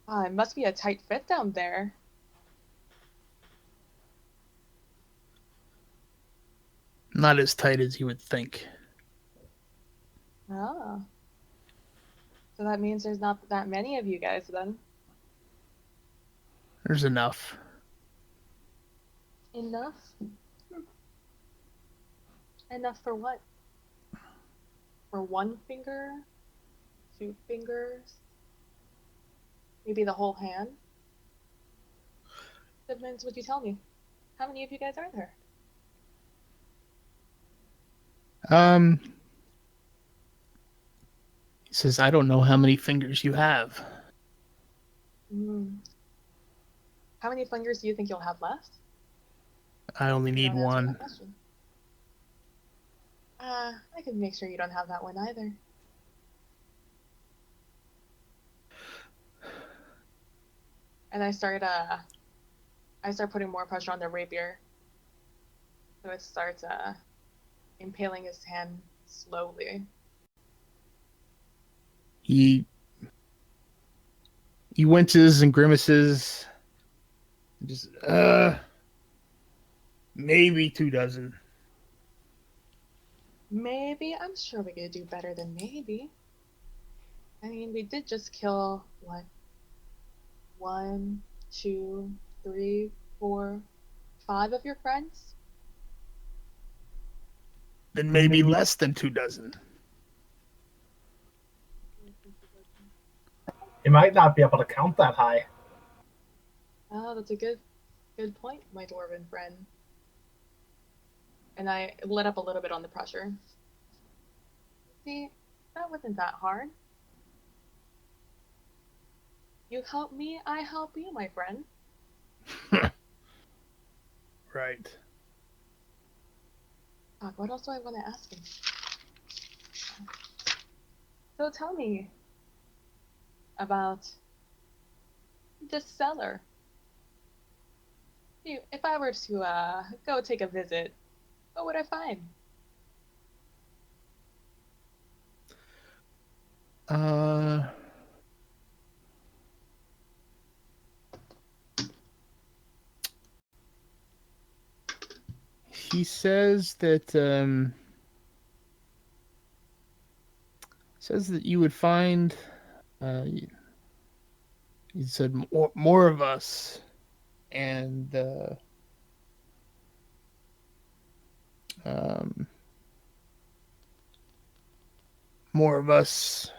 It must be a tight fit down there. Not as tight as you would think. Oh. So that means there's not that many of you guys then. There's enough. Enough? Enough for what? For one finger? 2 fingers? Maybe the whole hand? Depends what you tell me. How many of you guys are there? He says, I don't know how many fingers you have. How many fingers do you think you'll have left? I only need one. I can make sure you don't have that one either. And I start putting more pressure on the rapier. So it starts impaling his hand slowly. He He winces and grimaces. Just, maybe 24. Maybe. I'm sure we could do better than maybe. I mean, we did just kill, what? 1, 2, 3, 4, 5 of your friends? Then maybe less than 24. You might not be able to count that high. Oh, that's a good point, my dwarven friend. And I let up a little bit on the pressure. See, that wasn't that hard. You help me, I help you, my friend. Right. God, what else do I want to ask him? So tell me about this cellar. If I were to go take a visit, what would I find? He says that you would find. He said more of us, and more of us,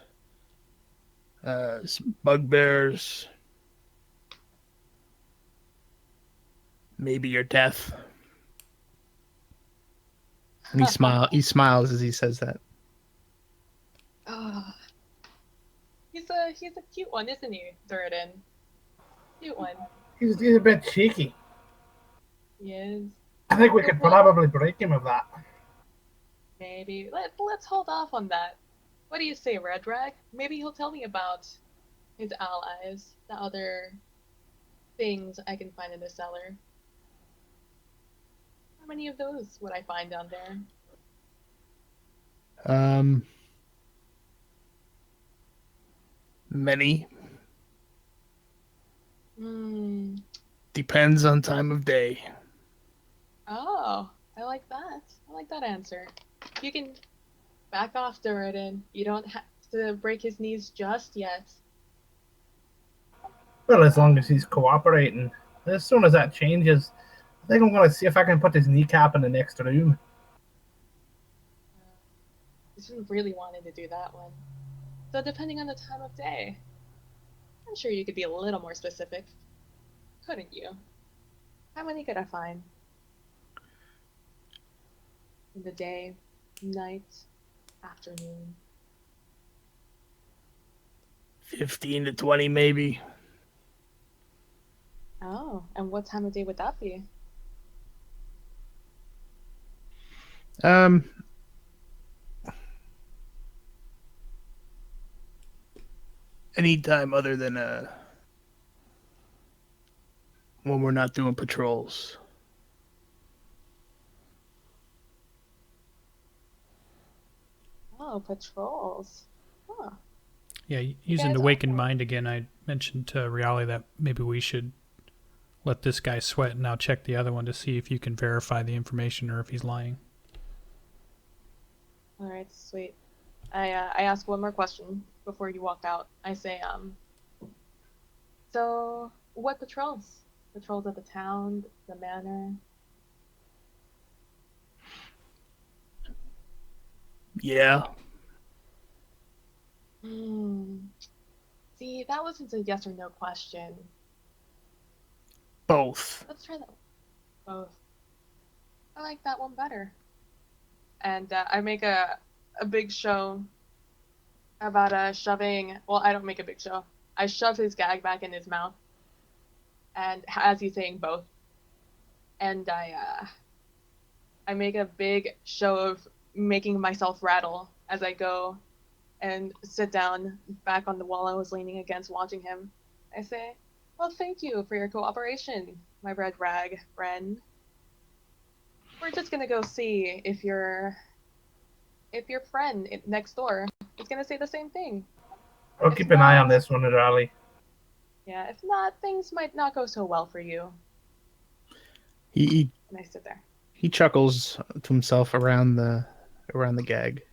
bugbears, maybe your death. And he smiles as he says that. Oh, he's a cute one, isn't he, Durden? Cute one. He's a bit cheeky. He is. I think we could probably break him of that. Maybe. Let's hold off on that. What do you say, Red Rag? Maybe he'll tell me about his allies, the other things I can find in the cellar. How many of those would I find down there? Many. Hmm. Depends on time of day. Oh, I like that. I like that answer. You can back off, Durden. You don't have to break his knees just yet. Well, as long as he's cooperating. As soon as that changes, I think I'm going to see if I can put his kneecap in the next room. I didn't really wanted to do that one. So depending on the time of day, I'm sure you could be a little more specific, couldn't you? How many could I find? In the day, night, afternoon? 15 to 20, maybe. Oh, and what time of day would that be? Any time other than when we're not doing patrols. Oh, patrols. Huh. Yeah, using guys the are- Awakened Mind again, I mentioned to Reali that maybe we should let this guy sweat and now check the other one to see if you can verify the information or if he's lying. All right, sweet. I ask one more question before you walk out. I say, so what patrols? Patrols of the town, the manor? Yeah. See, that wasn't a yes or no question. Both. Let's try that one. Both. I like that one better. And I make a big show about shoving. Well, I don't make a big show. I shove his gag back in his mouth, and as he's saying both, and I make a big show of making myself rattle as I go and sit down back on the wall I was leaning against watching him. I say, well, thank you for your cooperation, my red rag friend. We're just gonna go see if your friend next door is gonna say the same thing. I'll keep an eye on this one, Raleigh. Yeah, if not, things might not go so well for you. He And I sit there. he chuckles to himself around the gag.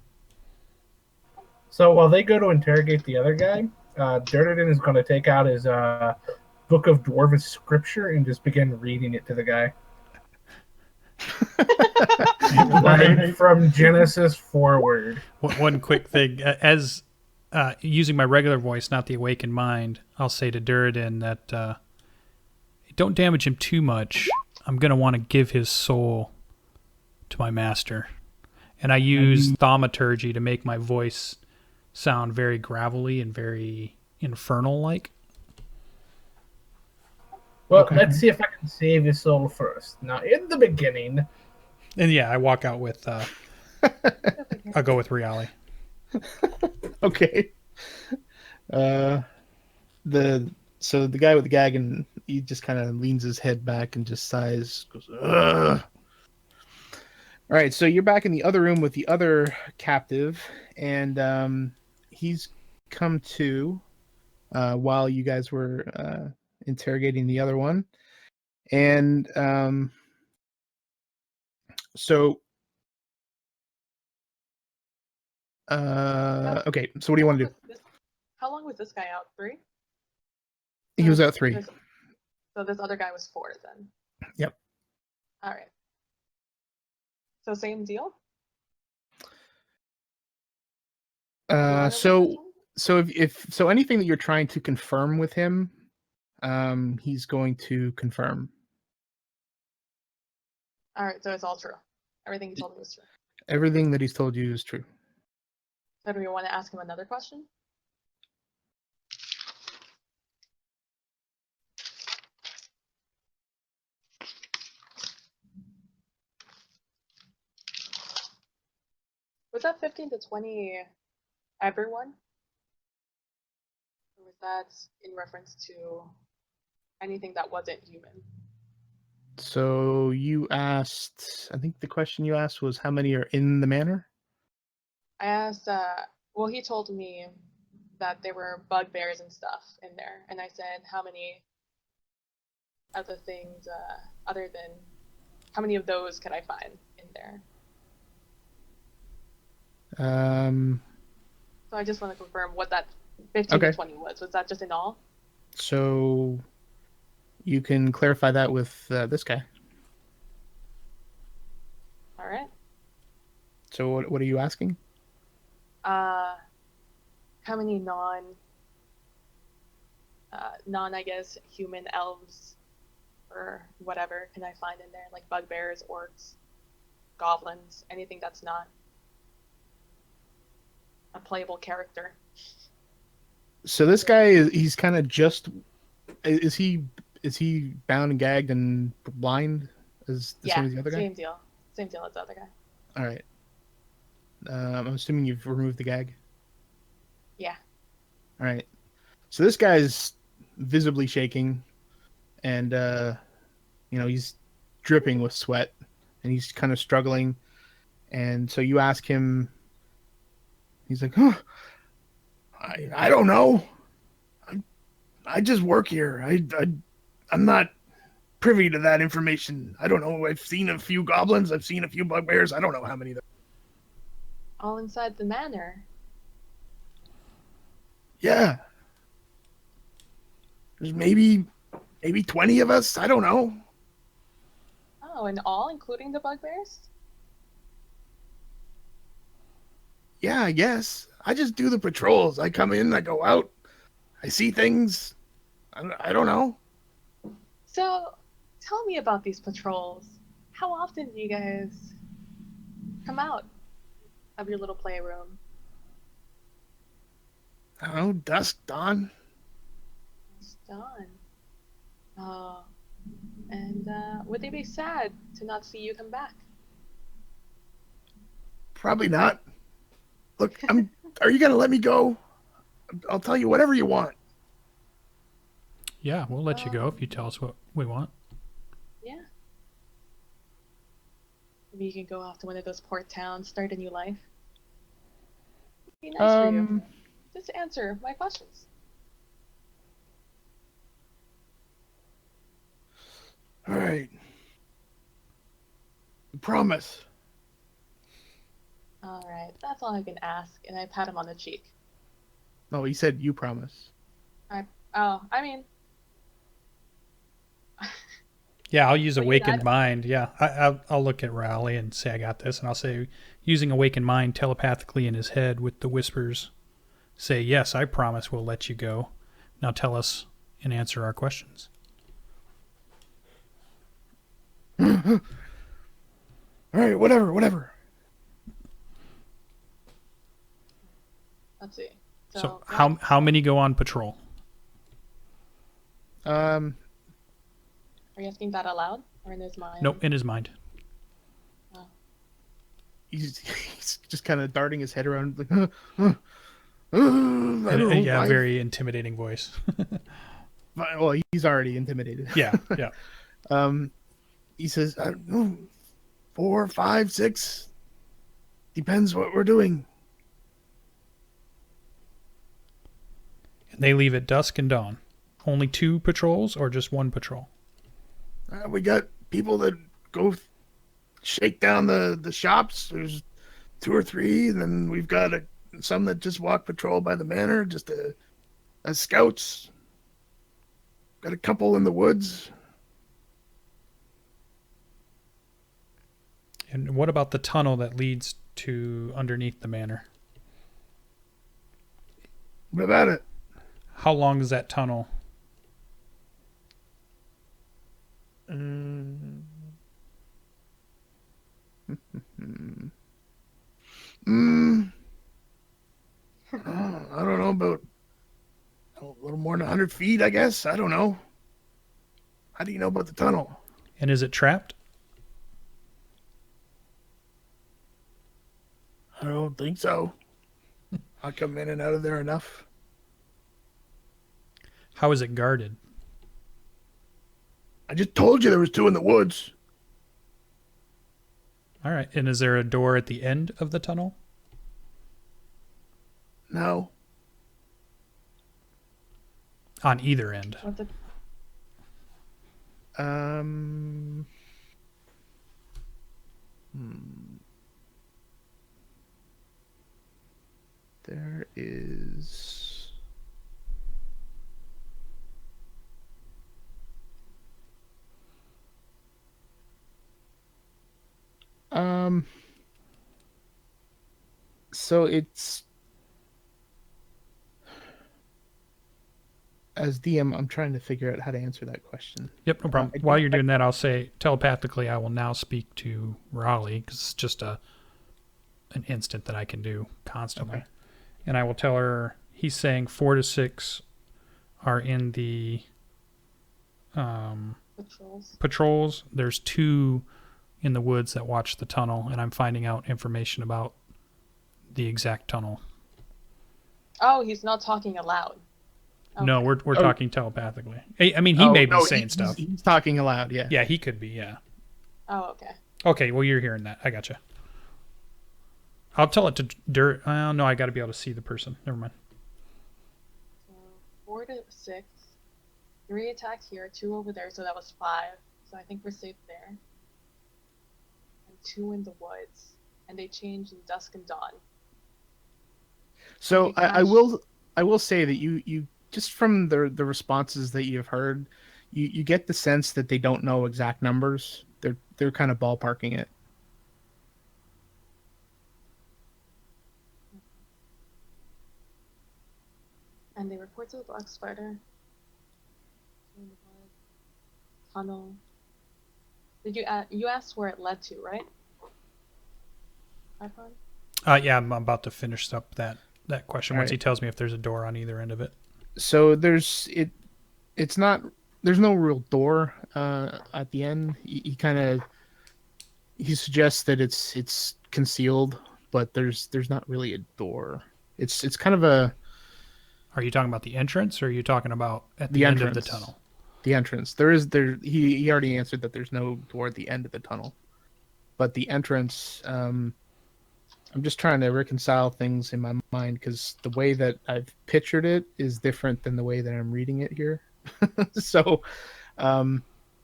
So while they go to interrogate the other guy, Durden is going to take out his book of Dwarvish scripture and just begin reading it to the guy. Like from Genesis forward. One quick thing, as using my regular voice, not the awakened mind, I'll say to Durden that don't damage him too much. I'm going to want to give his soul to my master. And I use thaumaturgy to make my voice sound very gravelly and very infernal-like. Well, Okay. let's see if I can save his soul first. Now, in the beginning... And yeah, I walk out with... I'll go with Reale. Okay. So the guy with the gag, and he just kind of leans his head back and just sighs. Goes, ugh. All right, so you're back in the other room with the other captive, and he's come to while you guys were interrogating the other one, and so okay. So what do you want to do? How long was this guy out? 3? He was out 3. So this other guy was 4 then. Yep. All right. So same deal. So if anything that you're trying to confirm with him, he's going to confirm. All right. So it's all true. Everything he told me was true. Everything that he's told you is true. So do we want to ask him another question? Was that 15 to 20 everyone? Or was that in reference to anything that wasn't human? So you asked, I think the question you asked was how many are in the manor? I asked, well, he told me that there were bugbears and stuff in there. And I said, how many other things, other than, how many of those could I find in there? So I just want to confirm what that 15 to 20 was. Was that just in all? So you can clarify that with this guy. All right. So what are you asking? How many non, I guess, human elves or whatever can I find in there? Like bugbears, orcs, goblins, anything that's not a playable character. So this guy he's kind of just is he bound and gagged and blind as the same as the other guy? Same deal as the other guy. All right. I'm assuming you've removed the gag. Yeah. All right. So this guy's visibly shaking, and he's dripping with sweat, and he's kind of struggling. And so you ask him. He's like, "Huh, I don't know. I just work here. I'm not privy to that information. I don't know. I've seen a few goblins. I've seen a few bugbears. I don't know how many there. All inside the manor. Yeah. There's maybe 20 of us. I don't know. Oh, and all, including the bugbears? Yeah, I guess. I just do the patrols. I come in, I go out. I see things. I don't know. So, tell me about these patrols. How often do you guys come out of your little playroom? I don't know. Dusk, dawn. It's dawn. Oh. And would they be sad to not see you come back? Probably not. Look, are you going to let me go? I'll tell you whatever you want. Yeah, we'll let you go if you tell us what we want. Yeah. Maybe you can go off to one of those port towns, start a new life. It'd be nice for you. Just answer my questions. All right. Promise. All right, that's all I can ask. And I pat him on the cheek. No, he said you promise. I mean, Yeah, I'll use Well, awakened mind. Yeah, I'll look at Rowley and say I got this, and I'll say using awakened mind telepathically in his head with the whispers, say yes, I promise we'll let you go. Now tell us and answer our questions. All right, whatever. let's see. So how many go on patrol? Are you asking that aloud or in his mind? Nope, in his mind. Oh. He's just kind of darting his head around like, I don't know, Yeah, five. very intimidating voice. Well, he's already intimidated. Yeah. He says, I don't know, 4, 5, 6. Depends what we're doing. And they leave at dusk and dawn. Only 2 patrols or just 1 patrol? We got people that go shake down the shops. There's 2 or 3, and then we've got some that just walk patrol by the manor, just as scouts. Got a couple in the woods. And what about the tunnel that leads to underneath the manor? What about it? How long is that tunnel? I don't know, about a little more than 100 feet, I guess. I don't know. How do you know about the tunnel? And is it trapped? I don't think so. I'll come in and out of there enough. How is it guarded? I just told you there was 2 in the woods. All right. And is there a door at the end of the tunnel? No. On either end. There is... So it's... As DM, I'm trying to figure out how to answer that question. Yep, no problem. While you're doing that, I'll say telepathically I will now speak to Raleigh because it's just an instant that I can do constantly. Okay. And I will tell her he's saying 4 to 6 are in the patrols. There's 2 in the woods that watch the tunnel, and I'm finding out information about the exact tunnel. Oh, he's not talking aloud. Okay. No, we're talking telepathically. I mean, he may be saying stuff. He's talking aloud, yeah. Yeah, he could be, yeah. Oh, okay. Okay, well, you're hearing that. I gotcha. I'll tell it to Dirt. No, I got to be able to see the person. Never mind. So 4 to 6. 3 attack here, 2 over there, so that was 5. So I think we're safe there. And 2 in the woods. And they change in dusk and dawn. So I will say that you just from the responses that you've heard, you get the sense that they don't know exact numbers. They're kind of ballparking it. And they report to the Black Spider. Tunnel. Did you asked where it led to, right? iPhone? Yeah, I'm about to finish up that question once Right. he tells me if there's a door on either end of it. So there's no real door at the end. He suggests that it's concealed, but there's not really a door. It's kind of a... Are you talking about the entrance, or are you talking about at the The end of the entrance. tunnel? The entrance. He already answered that there's no door at the end of the tunnel. But the entrance, I'm just trying to reconcile things in my mind because the way that I've pictured it is different than the way that I'm reading it here. So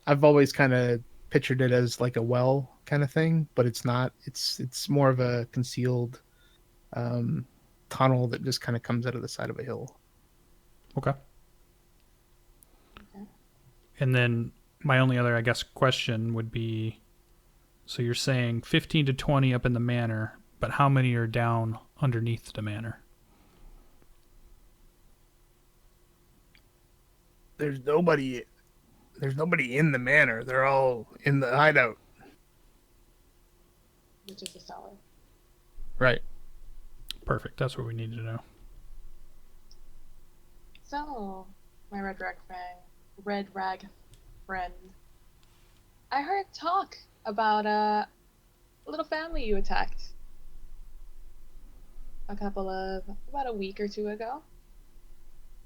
I've always kind of pictured it as like a well kind of thing, but it's not. It's more of a concealed tunnel that just kind of comes out of the side of a hill. Okay. Okay. And then my only other, I guess, question would be, so you're saying 15 to 20 up in the manor, but how many are down underneath the manor? There's nobody in the manor. They're all in the hideout. Which is the cellar. Right. Perfect. That's what we need to know. So, my red rag friend, I heard talk about a little family you attacked about a week or two ago.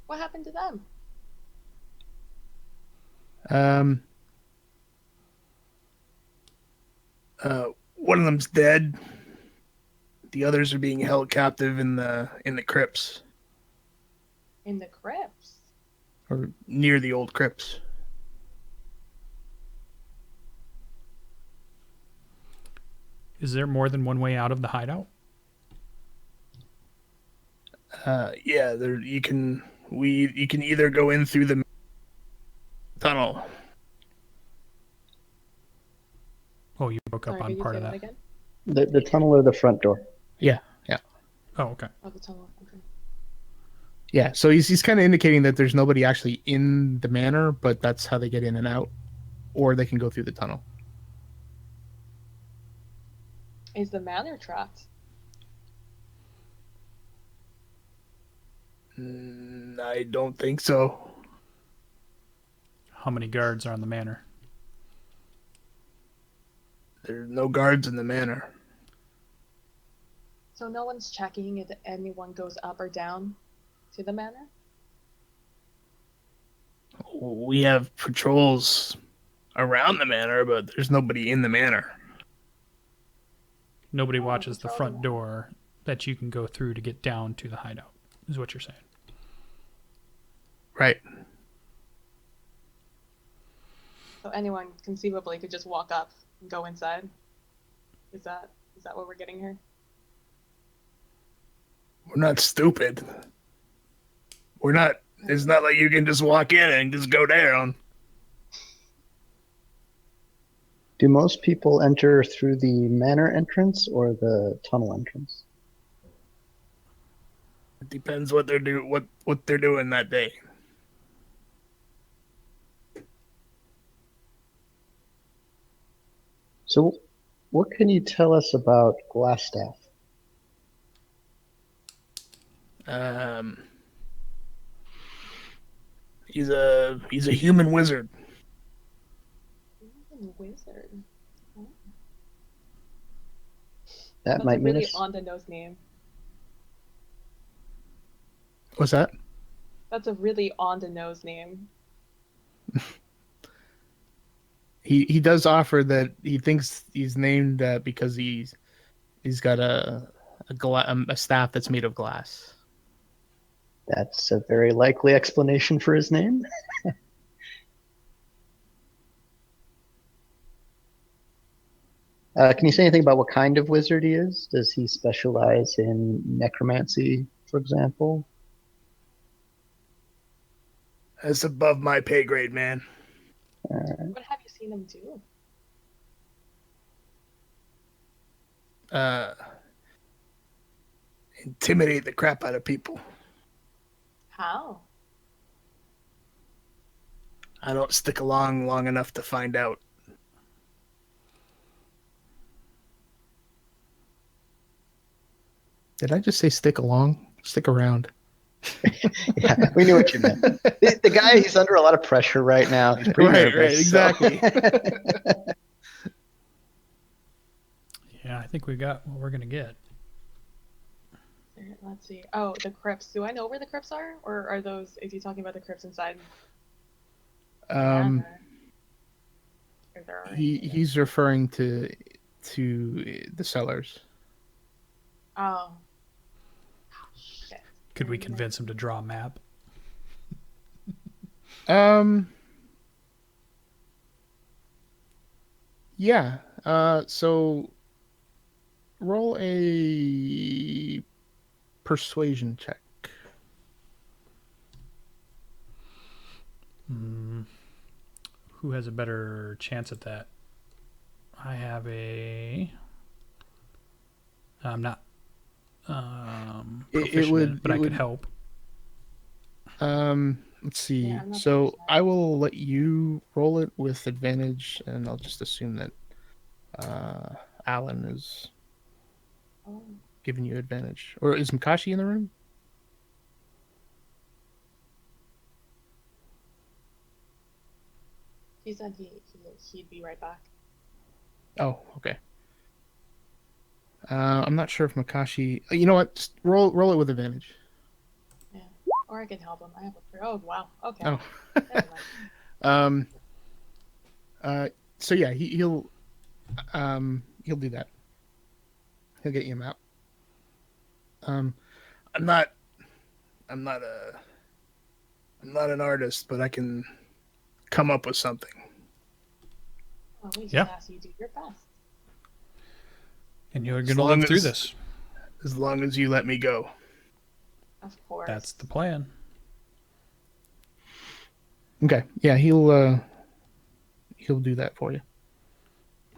What happened to them? One of them's dead. The others are being held captive in the crypts, In the crypts. or near the old crypts. Is there more than one way out of the hideout? Yeah, there you can either go in through the tunnel. Oh, you broke up Sorry, on could you part say of that that. again? The tunnel or the front door? Yeah. Oh, okay. Oh, the tunnel. Okay. Yeah, so he's kind of indicating that there's nobody actually in the manor, but that's how they get in and out, or they can go through the tunnel. Is the manor trapped? I don't think so. How many guards are on the manor? There's no guards in the manor. So no one's checking if anyone goes up or down to the manor? We have patrols around the manor, but there's nobody in the manor. Nobody Oh, watches the patrol front the door that you can go through to get down to the hideout, is what you're saying. Right. So anyone conceivably could just walk up and go inside? Is that what we're getting here? We're not stupid. We're not. It's not like you can just walk in and just go down. Do most people enter through the manor entrance or the tunnel entrance? It depends what they're what they're doing that day. So, what can you tell us about Glassstaff? He's a human wizard. Wizard. Oh. That That's might a mean really us. on-the-nose name. What's that? That's a really on-the-nose name. He does offer that he thinks he's named because he's got a staff that's made of glass. That's a very likely explanation for his name. Can you say anything about what kind of wizard he is? Does he specialize in necromancy, for example? That's above my pay grade, man. What have you seen him do? Intimidate the crap out of people. How? I don't stick along long enough to find out. Did I just say stick along? Stick around. Yeah, we knew what you meant. The guy, he's under a lot of pressure right now. He's pretty Right, nervous, exactly. Yeah, I think we got what we're going to get. Let's see. Oh, the crypts. Do I know where the crypts are? Or are those, is he talking about the crypts inside? Manor? Or there are any? He's referring to the cellars. Oh. Shit. Could we convince him to draw a map? Yeah. So roll a persuasion check. Who has a better chance at that? I have a. I'm not proficient, but I could help. Let's see. Yeah, I'm not So proficient. I will let you roll it with advantage, and I'll just assume that Alan is Oh. giving you advantage. Or is Makashi in the room? He said he'd be right back. Oh, okay. I'm not sure if Makashi. You know what? Just roll it with advantage. Yeah. Or I can help him. I have a. Oh wow. Okay. Oh. Never mind. So yeah, he'll do that. He'll get you a map. I'm not an artist, but I can come up with something. Well, we just Yeah. ask you to do your best. And you're As going to long live through as- this. As long as you let me go. Of course. That's the plan. Okay. Yeah, he'll do that for you.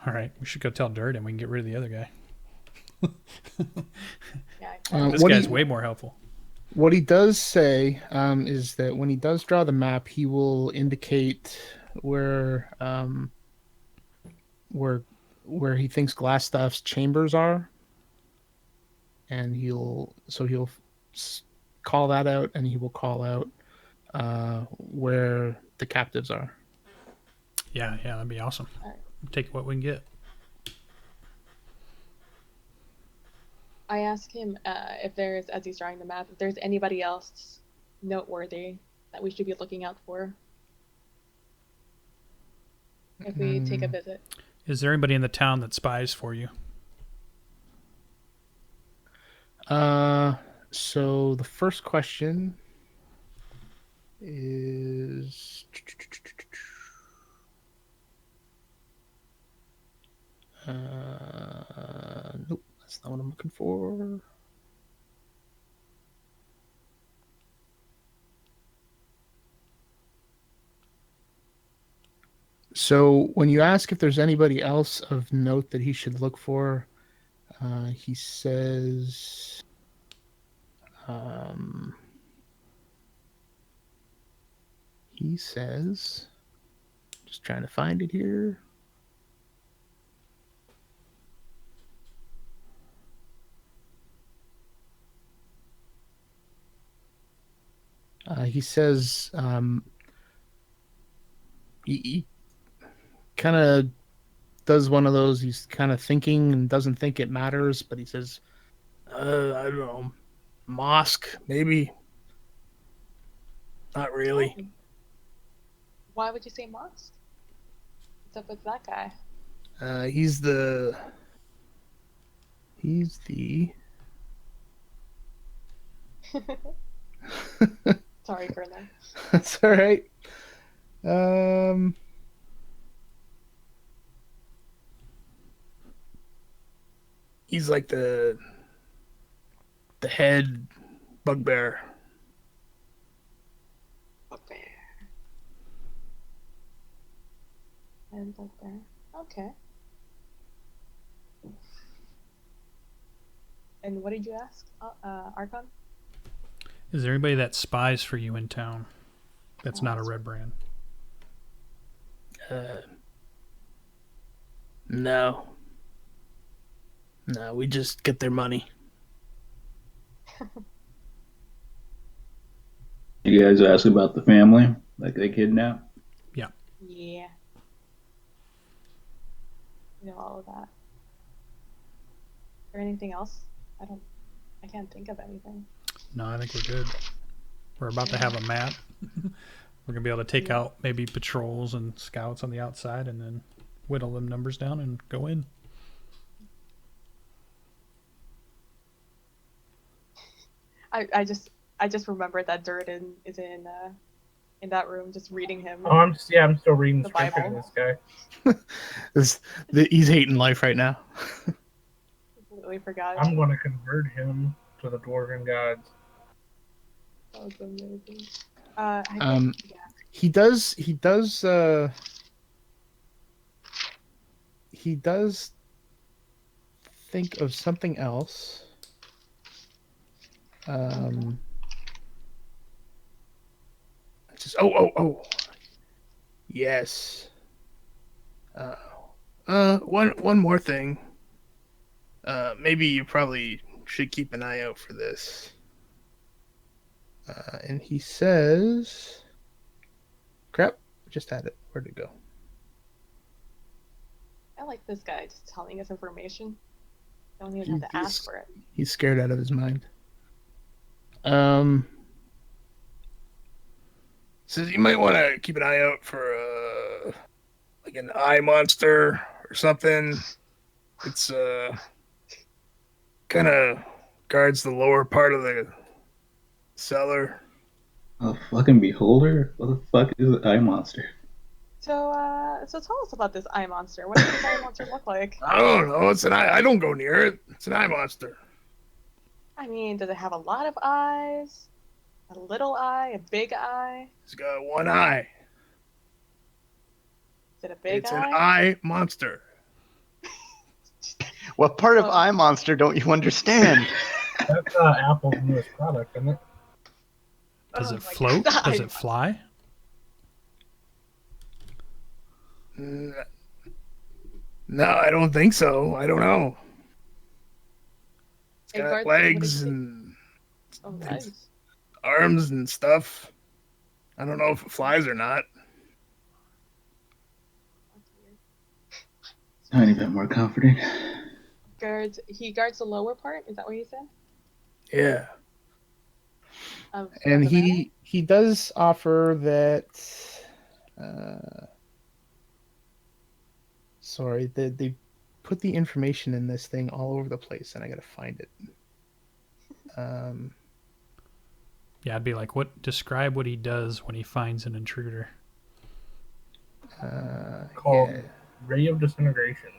All right. We should go tell Dirt and we can get rid of the other guy. Yeah. This guy's way more helpful. What he does say is that when he does draw the map, he will indicate where he thinks Glassstaff's chambers are, and he'll call that out, and he will call out where the captives are. Yeah, that'd be awesome. All right. Take what we can get. I ask him if there's, as he's drawing the map, if there's anybody else noteworthy that we should be looking out for if we take a visit. Is there anybody in the town that spies for you? So the first question is nope, that's not what I'm looking for. So when you ask if there's anybody else of note that he should look for, he says, just trying to find it here. He says he kind of does one of those. He's kind of thinking and doesn't think it matters, but he says, I don't know, mosque, maybe. Not really. Oh. Why would you say mosque? What's up with that guy? He's the Sorry for that. That's all right. He's like the head bugbear. And bugbear. Okay. And what did you ask, Archon? Is there anybody that spies for you in town that's not a red brand? No. No, we just get their money. You guys ask about the family, like they kidnapped? Yeah. Yeah. You know all of that. Is there anything else? I can't think of anything. No, I think we're good. We're about to have a map. We're going to be able to take out maybe patrols and scouts on the outside and then whittle them numbers down and go in. I just remembered that Durden is in in that room, just reading him. Oh, I'm still reading The scripture to Bible. this guy. He's hating life right now. Completely forgot. I'm going to convert him to the dwarven gods. That was amazing. I think, yeah. He does think of something else. Just yes. One more thing. Maybe you probably should keep an eye out for this. And he says, crap, just had it. Where'd it go? I like this guy just telling us information. Don't even have to ask for it. He's scared out of his mind. Says you might want to keep an eye out for like an eye monster or something. It's kind of guards the lower part of the cellar. A fucking beholder? What the fuck is an eye monster? So tell us about this eye monster. What does this eye monster look like? I don't know. It's an eye. I don't go near it. It's an eye monster. I mean, does it have a lot of eyes? A little eye? A big eye? It's got one eye. Is it a big It's eye? an eye monster. What part of eye monster don't you understand? That's Apple's newest product, isn't it? Does Oh it my float? God. Does it fly? No, I don't think so. I don't know. It's It got guards legs somebody- and Oh, nice. arms and stuff. I don't know if it flies or not. That's weird. Tiny bit more comforting. He guards the lower part? Is that what you said? Yeah. Of And the manor? he does offer that sorry, they put the information in this thing all over the place and I gotta find it. Yeah, I'd be like, describe what he does when he finds an intruder. Called yeah. Ray of Disintegration.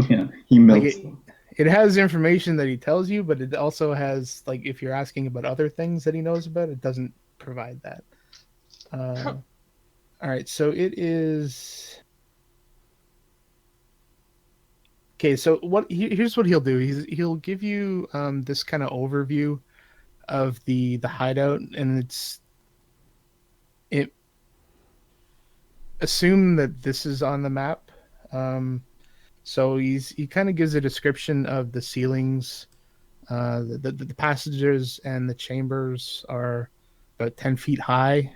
Yeah, he melts Like them. it has information that he tells you, but it also has, like, if you're asking about other things that he knows about, it doesn't provide that. All right, so it is. Okay, so here's what he'll do. He'll give you this kind of overview of the hideout, and it assume that this is on the map. So he kind of gives a description of the ceilings. The passages and the chambers are about 10 feet high,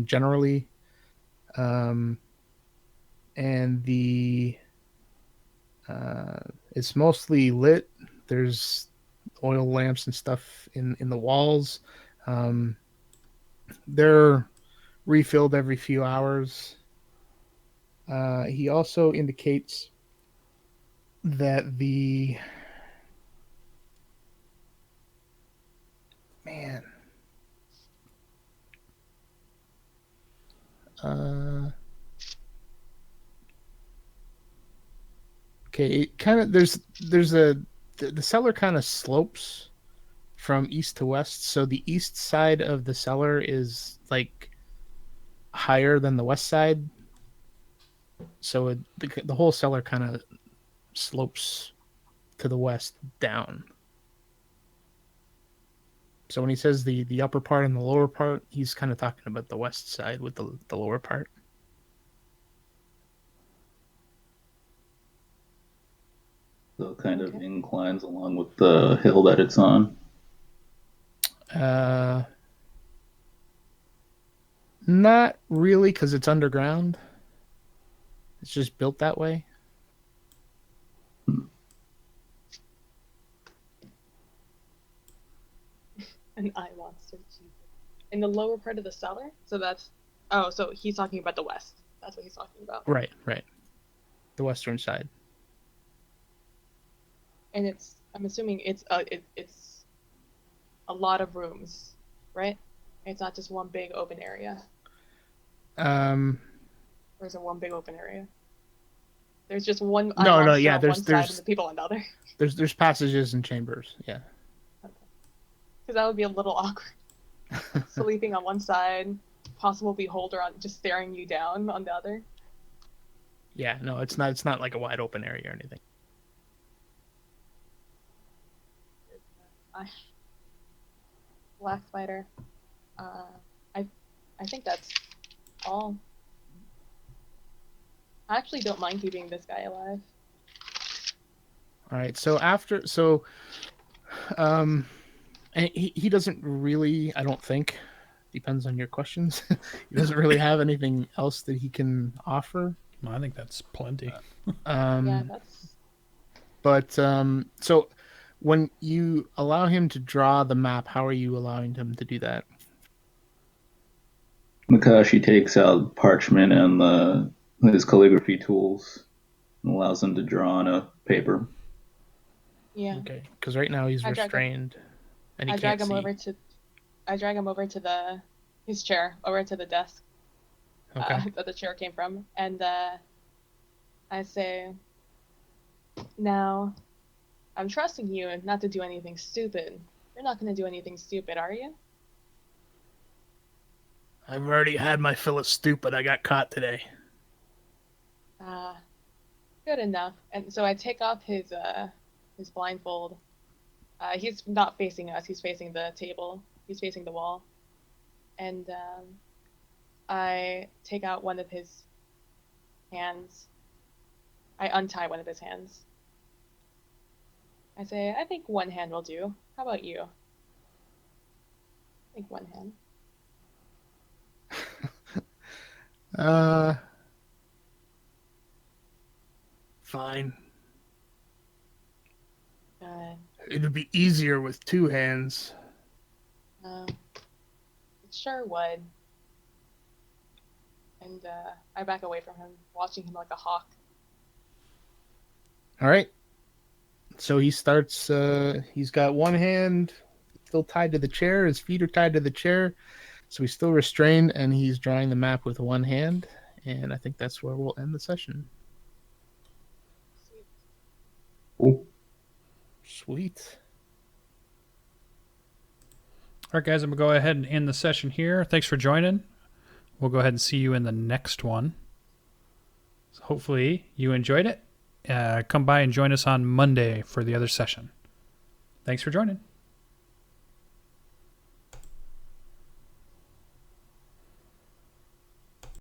generally. And it's mostly lit. There's oil lamps and stuff in the walls. They're refilled every few hours. He also indicates that okay, it kind of the cellar kind of slopes from east to west, so the east side of the cellar is like higher than the west side, so the whole cellar kind of slopes to the west down. So when he says the upper part and the lower part, he's kind of talking about the west side with the lower part. So it kind of inclines along with the hill that it's on. Not really, because it's underground. It's just built that way. An eye monster. In the lower part of the cellar? So he's talking about the west. That's what he's talking about. Right. The western side. And I'm assuming it's a lot of rooms, right? It's not just one big open area. Um, Or is it one big open area? There's just one No, unarmed no, store yeah, on there's- one side there's- and the people on the other. there's passages and chambers. Yeah. Because that would be a little awkward. Sleeping on one side, possible beholder on just staring you down on the other. Yeah, no, it's not like a wide open area or anything. Black spider. I think that's all. I actually don't mind keeping this guy alive. All right. And he doesn't really, I don't think, depends on your questions. He doesn't really have anything else that he can offer. Well, I think that's plenty. Yeah, that's But so when you allow him to draw the map, how are you allowing him to do that? Makashi takes out parchment and his calligraphy tools and allows him to draw on a paper. yeah. Okay, because right now he's I drag him- restrained, and he I can't drag him see. I drag him over to his chair, over to the desk Okay. that the chair came from, and I say, "Now, I'm trusting you not to do anything stupid. You're not going to do anything stupid, are you?" I've already had my fill of stupid. I got caught today. Good enough. And so I take off his blindfold. He's not facing us. He's facing the table. He's facing the wall. And I take out one of his hands. I untie one of his hands. I say, "I think one hand will do. How about you?" I think one hand. Fine. Good. It'd be easier with two hands. It sure would. And I back away from him, watching him like a hawk. All right. So he starts. He's got one hand still tied to the chair. His feet are tied to the chair, so he's still restrained, and he's drawing the map with one hand. And I think that's where we'll end the session. Cool. Sweet. All right, guys, I'm going to go ahead and end the session here. Thanks for joining. We'll go ahead and see you in the next one. So hopefully you enjoyed it. Come by and join us on Monday for the other session. Thanks for joining.